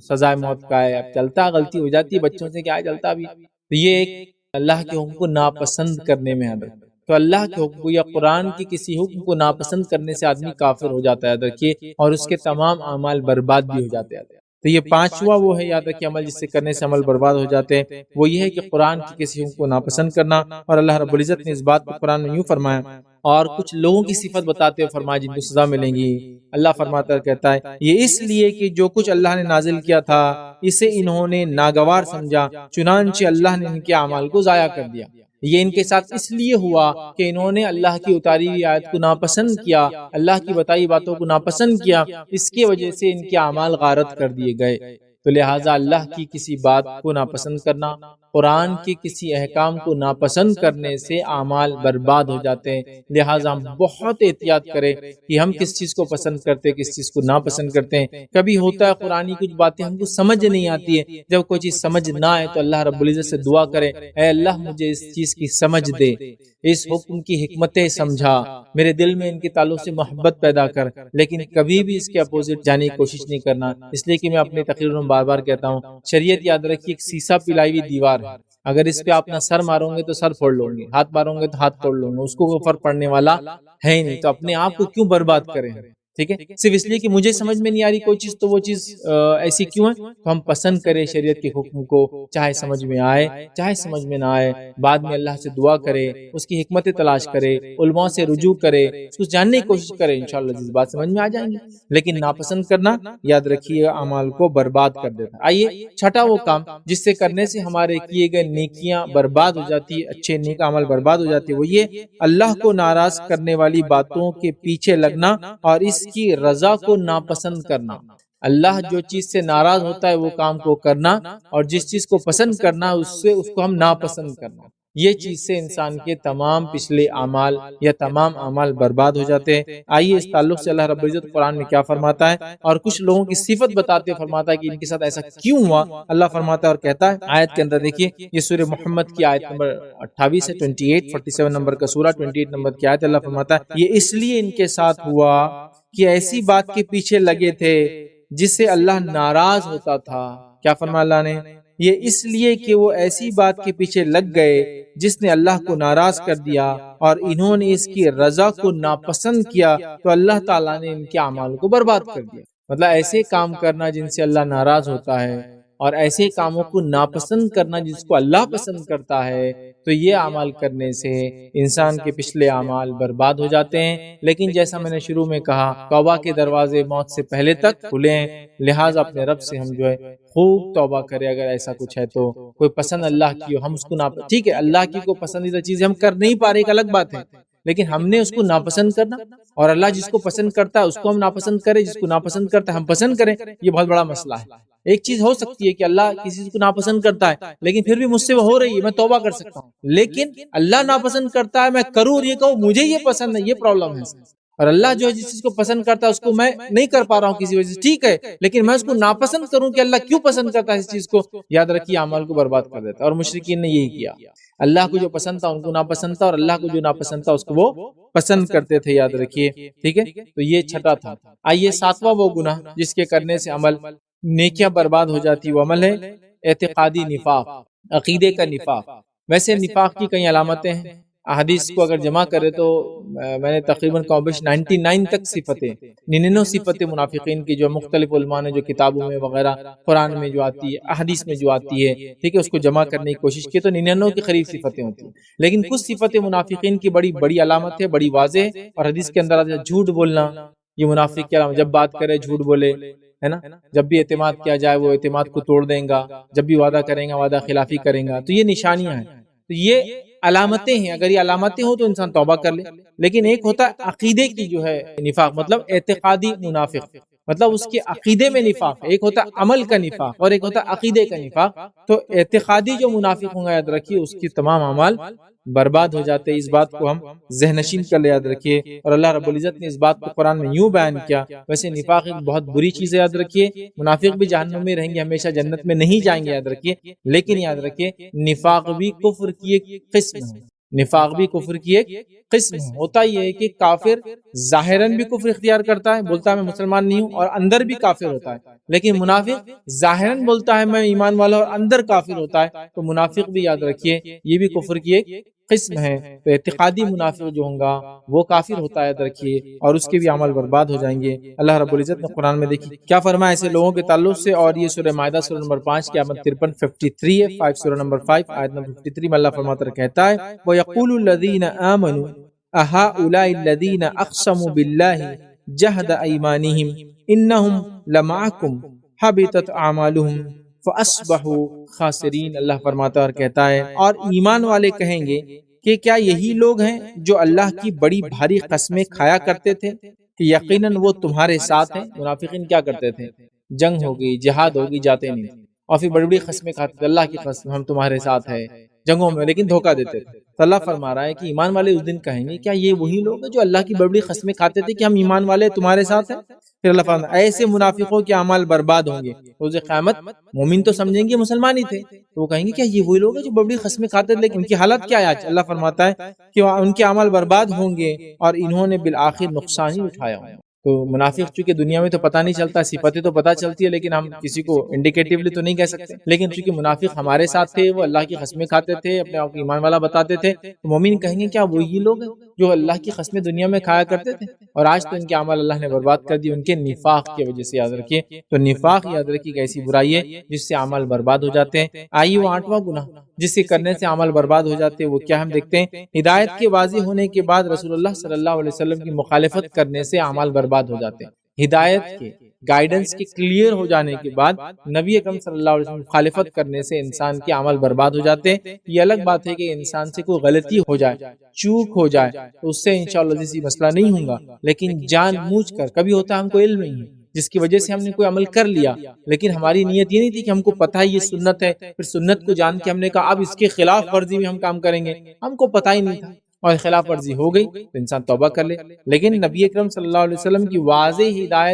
سزائے موت کا ہے. اب چلتا غلطی ہو جاتی ہے بچوں سے، کیا چلتا بھی. تو یہ ایک اللہ کے حکم کو ناپسند کرنے میں ہے. تو اللہ کے حکم کو یا قرآن کی کسی حکم کو ناپسند کرنے سے آدمی کافر ہو جاتا ہے، یاد رکھیے، اور اس کے تمام اعمال برباد بھی ہو جاتے ہیں. تو یہ پانچواں وہ ہے یاد رکھیے عمل جس سے کرنے سے عمل برباد ہو جاتے ہیں، وہ یہ ہے کہ قرآن کی کسی حکم کو ناپسند کرنا. اور اللہ رب العزت نے اس بات کو قرآن میں یوں فرمایا، اور کچھ لوگوں کی صفت بتاتے ہوئے فرمایا جن کو سزا ملیں گی. اللہ فرماتا کہتا ہے یہ اس لیے کہ جو کچھ اللہ نے نازل کیا تھا اسے انہوں نے ناگوار سمجھا، چنانچہ اللہ نے ان کے اعمال کو ضائع کر دیا. یہ ان کے ساتھ اس لیے ہوا کہ انہوں نے اللہ کی اتاری ہوئی آیت کو ناپسند کیا، اللہ کی بتائی باتوں کو ناپسند کیا، اس کی وجہ سے ان کے اعمال غارت کر دیے گئے. تو لہٰذا اللہ کی کسی بات کو ناپسند کرنا، قرآن کے کسی احکام کو ناپسند کرنے سے اعمال برباد ہو جاتے ہیں. لہٰذا ہم بہت احتیاط کریں کہ ہم کس چیز کو پسند کرتے ہیں، کس چیز کو ناپسند کرتے ہیں. کبھی ہوتا ہے قرآنی کچھ باتیں ہم کو سمجھ نہیں آتی ہے، جب کوئی چیز سمجھ نہ آئے تو اللہ رب العزت سے دعا کریں اے اللہ مجھے اس چیز کی سمجھ دے، اس حکم کی حکمتیں سمجھا، میرے دل میں ان کے تعلق سے محبت پیدا کر. لیکن کبھی بھی اس کے اپوزٹ جانے کی کوشش نہیں کرنا، اس لیے کہ میں اپنی تقریر میں بار بار کہتا ہوں شریعت یاد رکھیے ایک سیسا پلائی ہوئی دیوار ہے، اگر اس پہ آپ اپنا سر مارو گے تو سر پھوڑ لو گے، ہاتھ مارو گے تو ہاتھ توڑ لو گے، اس کو کوئی فرق پڑنے والا ہے ہی نہیں. تو اپنے آپ کو کیوں برباد کریں، ٹھیک ہے، صرف اس لیے کہ مجھے سمجھ میں نہیں آ رہی کوئی چیز تو وہ چیز ایسی کیوں ہے. تو ہم پسند کریں شریعت کے حکم کو، چاہے سمجھ میں آئے چاہے سمجھ میں نہ آئے، بعد میں اللہ سے دعا کرے، اس کی حکمتیں تلاش کرے، علماء سے رجوع کرے، اس کو جاننے کی کوشش کرے، انشاءاللہ جس بات سمجھ میں آ جائیں گی. لیکن ناپسند کرنا یاد رکھیے اعمال کو برباد کر دیتا ہے. آئیے چھٹا وہ کام جس سے کرنے سے ہمارے کیے گئے نیکیاں برباد ہو جاتی ہے، اچھے نیک عمل برباد ہو جاتے ہیں، وہ یہ اللہ کو ناراض کرنے والی باتوں کے پیچھے لگنا اور اس کی رضا کو ناپسند کرنا. اللہ جو چیز سے ناراض ہوتا ہے وہ کام کو کرنا، اور جس چیز کو پسند کرنا اس کو ہم ناپسند کرنا، یہ چیز سے انسان کے تمام پچھلے اعمال یا تمام اعمال برباد ہو جاتے ہیں۔ آئیے اس تعلق سے اللہ رب العزت قرآن میں کیا فرماتا ہے اور کچھ لوگوں کی صفت بتاتے ہوئے فرماتا ہے کہ ان کے ساتھ ایسا کیوں ہوا۔ اللہ فرماتا ہے اور کہتا ہے آیت کے اندر، دیکھیے یہ سورہ محمد کی آیت نمبر 28 ہے، 47 نمبر کا سورہ، 28 نمبر کی آیت۔ اللہ فرماتا ہے یہ اس لیے ان کے ساتھ ہوا کہ ایسی بات کے پیچھے لگے تھے جس سے اللہ ناراض ہوتا تھا۔ کیا فرمایا اللہ نے؟ یہ اس لیے کہ وہ ایسی بات کے پیچھے لگ گئے جس نے اللہ کو ناراض کر دیا، اور انہوں نے اس کی رضا کو ناپسند کیا تو اللہ تعالیٰ نے ان کے اعمال کو برباد کر دیا۔ مطلب ایسے کام کرنا جن سے اللہ ناراض ہوتا ہے، اور ایسے کاموں کو ناپسند کرنا جس کو اللہ پسند کرتا ہے، تو یہ اعمال کرنے سے انسان کے پچھلے اعمال برباد ہو جاتے ہیں۔ لیکن جیسا میں نے شروع میں کہا، توبہ کے دروازے موت سے پہلے تک کھلے ہیں، لہٰذا اپنے رب سے ہم جو ہے خوب توبہ کرے۔ اگر ایسا کچھ ہے تو کوئی پسند اللہ کی ہو، ہم اس کو ٹھیک ہے، اللہ کی کو پسندیدہ چیزیں ہم کر نہیں پا رہے، ایک الگ بات ہے، لیکن ہم نے اس کو ناپسند کرنا، اور اللہ جس کو پسند کرتا ہے اس کو ہم ناپسند کریں، جس کو ناپسند کرتا ہے ہم پسند کریں، یہ بہت بڑا مسئلہ ہے۔ ایک چیز ہو سکتی ہے کہ اللہ کسی چیز کو ناپسند کرتا ہے لیکن پھر بھی مجھ سے وہ ہو رہی ہے، میں توبہ کر سکتا ہوں، لیکن اللہ ناپسند کرتا ہے میں کروں اور یہ کہوں مجھے یہ پسند ہے، یہ پرابلم ہے۔ اور اللہ جو ہے جس چیز کو پسند کرتا ہے اس کو میں نہیں کر پا رہا ہوں کسی وجہ سے، ٹھیک ہے، لیکن میں اس کو ناپسند کروں کہ اللہ کیوں پسند کرتا ہے اس چیز کو، یاد رکھیے اعمال کو برباد کر دیتا ہے۔ اور مشرکین نے یہی کیا، اللہ کو جو پسند تھا ان کو ناپسند تھا، اور اللہ کو جو ناپسند تھا اس کو وہ پسند کرتے تھے، یاد رکھیے، ٹھیک ہے۔ تو یہ چھٹا تھا۔ آئیے ساتواں وہ گناہ جس کے کرنے سے عمل نیکیاں برباد ہو جاتی، وہ عمل ہے اعتقادی نفاق، عقیدے کا نفاق۔ ویسے نفاق کی کئی علامتیں ہیں، احادیث کو اگر جمع کرے تو میں نے تقریباً 99 تک صفتیں، 99 صفتیں منافقین کی جو مختلف علماء نے جو کتابوں میں وغیرہ، قرآن میں جو آتی ہے، احادیث میں جو آتی ہے، ٹھیک ہے، اس کو جمع کرنے کی کوشش کی تو 99 کے قریب صفتیں ہوتی ہیں۔ لیکن کچھ صفتیں منافقین کی بڑی بڑی علامت ہے، بڑی واضح ہے، اور حدیث کے اندر آتا ہے جھوٹ بولنا، یہ منافق کی علامت، جب بات کرے جھوٹ بولے، ہے نا، جب بھی اعتماد کیا جائے وہ اعتماد کو توڑ دیں گا، جب بھی وعدہ کریں گا وعدہ خلافی کریں گا، تو یہ نشانیاں ہیں، تو یہ علامتیں ہیں۔ اگر یہ علامتیں ہوں تو انسان توبہ کر لے۔ لیکن ایک ہوتا ہے عقیدے کی جو ہے نفاق، مطلب اعتقادی منافق، مطلب اس کے عقیدے میں نفاق، ایک ہوتا ہے عمل کا نفاق اور ایک ہوتا ہے عقیدے کا نفاق۔ تو اعتقادی جو منافق ہوں گا، یاد رکھیے اس کی تمام اعمال برباد ہو جاتے ہیں۔ اس بات کو ہم ذہن نشین کر لے، یاد رکھیے۔ اور اللہ رب العزت نے اس بات کو قرآن میں یوں بیان کیا۔ ویسے نفاق ایک بہت بری چیز ہے، یاد رکھیے، منافق بھی جہنم میں رہیں گے، ہمیشہ جنت میں نہیں جائیں گے، یاد رکھیے۔ لیکن یاد رکھیے نفاق بھی کفر کی ایک قسم ہے، نفاق بھی کفر کی ایک قسم ہے۔ ہوتا یہ ہے کہ کافر ظاہراً بھی کفر اختیار کرتا ہے، بولتا ہے میں مسلمان نہیں ہوں، اور اندر بھی کافر ہوتا ہے، لیکن منافق ظاہراً بولتا ہے میں ایمان والا اور اندر کافر ہوتا ہے، تو منافق بھی یاد رکھیے یہ بھی کفر کی ایک قسم ہے۔ تو اعتقادی منافق جو ہوں گا وہ کافر ہوتا ہے، یاد رکھیے، اور اس کے بھی عمل برباد ہو جائیں گے۔ اللہ رب العزت نے قرآن میں دیکھیے کیا فرمایا ایسے لوگوں کے تعلق سے، اور یہ سورہ مائدہ سورہ نمبر 5 کی آیت 53 53 ہے، 5 سورہ نمبر 5 آیت نمبر 53 میں اللہ فرماتا کہتا ہے وَيَقُولُ الَّذِينَ آمَنُوا أَهَؤُلَاءِ الَّذِينَ أَقْسَمُوا بِاللَّهِ جَهْدَ أَيْمَانِهِمْ إِنَّهُمْ لَمَعَكُمْ حَبِطَتْ أَعْمَالُهُمْ فَأَصْبَحُوا خَاسِرِينَ۔ اللہ فرماتا اور کہتا ہے اور ایمان والے کہیں گے کہ کیا یہی لوگ ہیں جو اللہ کی بڑی بھاری قسمیں کھایا کرتے تھے کہ یقیناً وہ تمہارے ساتھ ہیں۔ منافقین کیا کرتے تھے؟ جنگ ہوگی، جہاد ہوگی، جاتے نہیں، اور پھر بڑی بڑی قسمیں کھاتے تھے، اللہ کی قسم ہم تمہارے ساتھ ہیں جنگوں میں، لیکن دھوکہ دیتے تھے۔ تو اللہ فرما رہا ہے کہ ایمان والے اس دن کہیں گے کیا یہ وہی لوگ ہیں جو اللہ کی بڑی بڑی قسمیں کھاتے تھے کہ ہم ایمان والے تمہارے ساتھ ہیں؟ پھر اللہ فرما ایسے منافقوں کے اعمال برباد ہوں گے روز قیامت۔ مومن تو سمجھیں گے مسلمان ہی تھے، تو وہ کہیں گے کیا یہ وہی لوگ ہیں جو بڑی بڑی قسمیں کھاتے تھے، لیکن ان کی حالت کیا ہے آج؟ اللہ فرماتا ہے کہ ان کے اعمال برباد ہوں گے اور انہوں نے بالآخر نقصان ہی اٹھایا ہوں۔ تو منافق چونکہ دنیا میں تو پتہ نہیں چلتا، صفتیں تو پتہ چلتی ہے لیکن ہم کسی کو انڈیکیٹیولی تو نہیں کہہ سکتے، لیکن چونکہ منافق ہمارے ساتھ تھے، وہ اللہ کی قسمیں کھاتے تھے، اپنے آپ کو ایمان والا بتاتے تھے، تو مومن کہیں گے کیا وہی لوگ ہیں جو اللہ کی قسمیں دنیا میں کھایا کرتے تھے، اور آج تو ان کے اعمال اللہ نے برباد کر دی ان کے نفاق کی وجہ سے، یاد رکھیے۔ تو نفاق یاد رکھیے کہ ایسی برائی ہے جس سے اعمال برباد ہو جاتے ہیں۔ آئیے وہ 8واں گناہ جس کے کرنے سے عمل برباد ہو جاتے ہیں وہ کیا ہم دیکھتے ہیں۔ ہدایت کے واضح ہونے کے بعد رسول اللہ صلی اللہ علیہ وسلم کی مخالفت کرنے سے اعمال برباد ہو جاتے ہیں۔ ہدایت کے گائیڈنس کے کلیئر ہو جانے کے بعد نبی اکرم صلی اللہ علیہ وسلم مخالفت کرنے سے انسان کے عمل برباد ہو جاتے ہیں۔ یہ الگ بات ہے کہ انسان سے کوئی غلطی ہو جائے، چوک ہو جائے، تو اس سے انشاءاللہ کسی مسئلہ نہیں ہوگا، لیکن جان بوجھ کر، کبھی ہوتا ہے ہم کو علم نہیں ہے، جس کی وجہ سے ہم نے کوئی عمل کر لیا، لیکن ہماری نیت یہ نہیں تھی کہ ہم کو پتہ ہے یہ سنت ہے، پھر سنت کو جان کے ہم نے کہا اب اس کے خلاف ورزی میں ہم کام کریں گے، ہم کو پتہ ہی نہیں تھا اور خلاف ورزی ہو گئی تو انسان توبہ کر لے۔ لیکن نبی اکرم صلی اللہ علیہ وسلم کی واضح ہدایت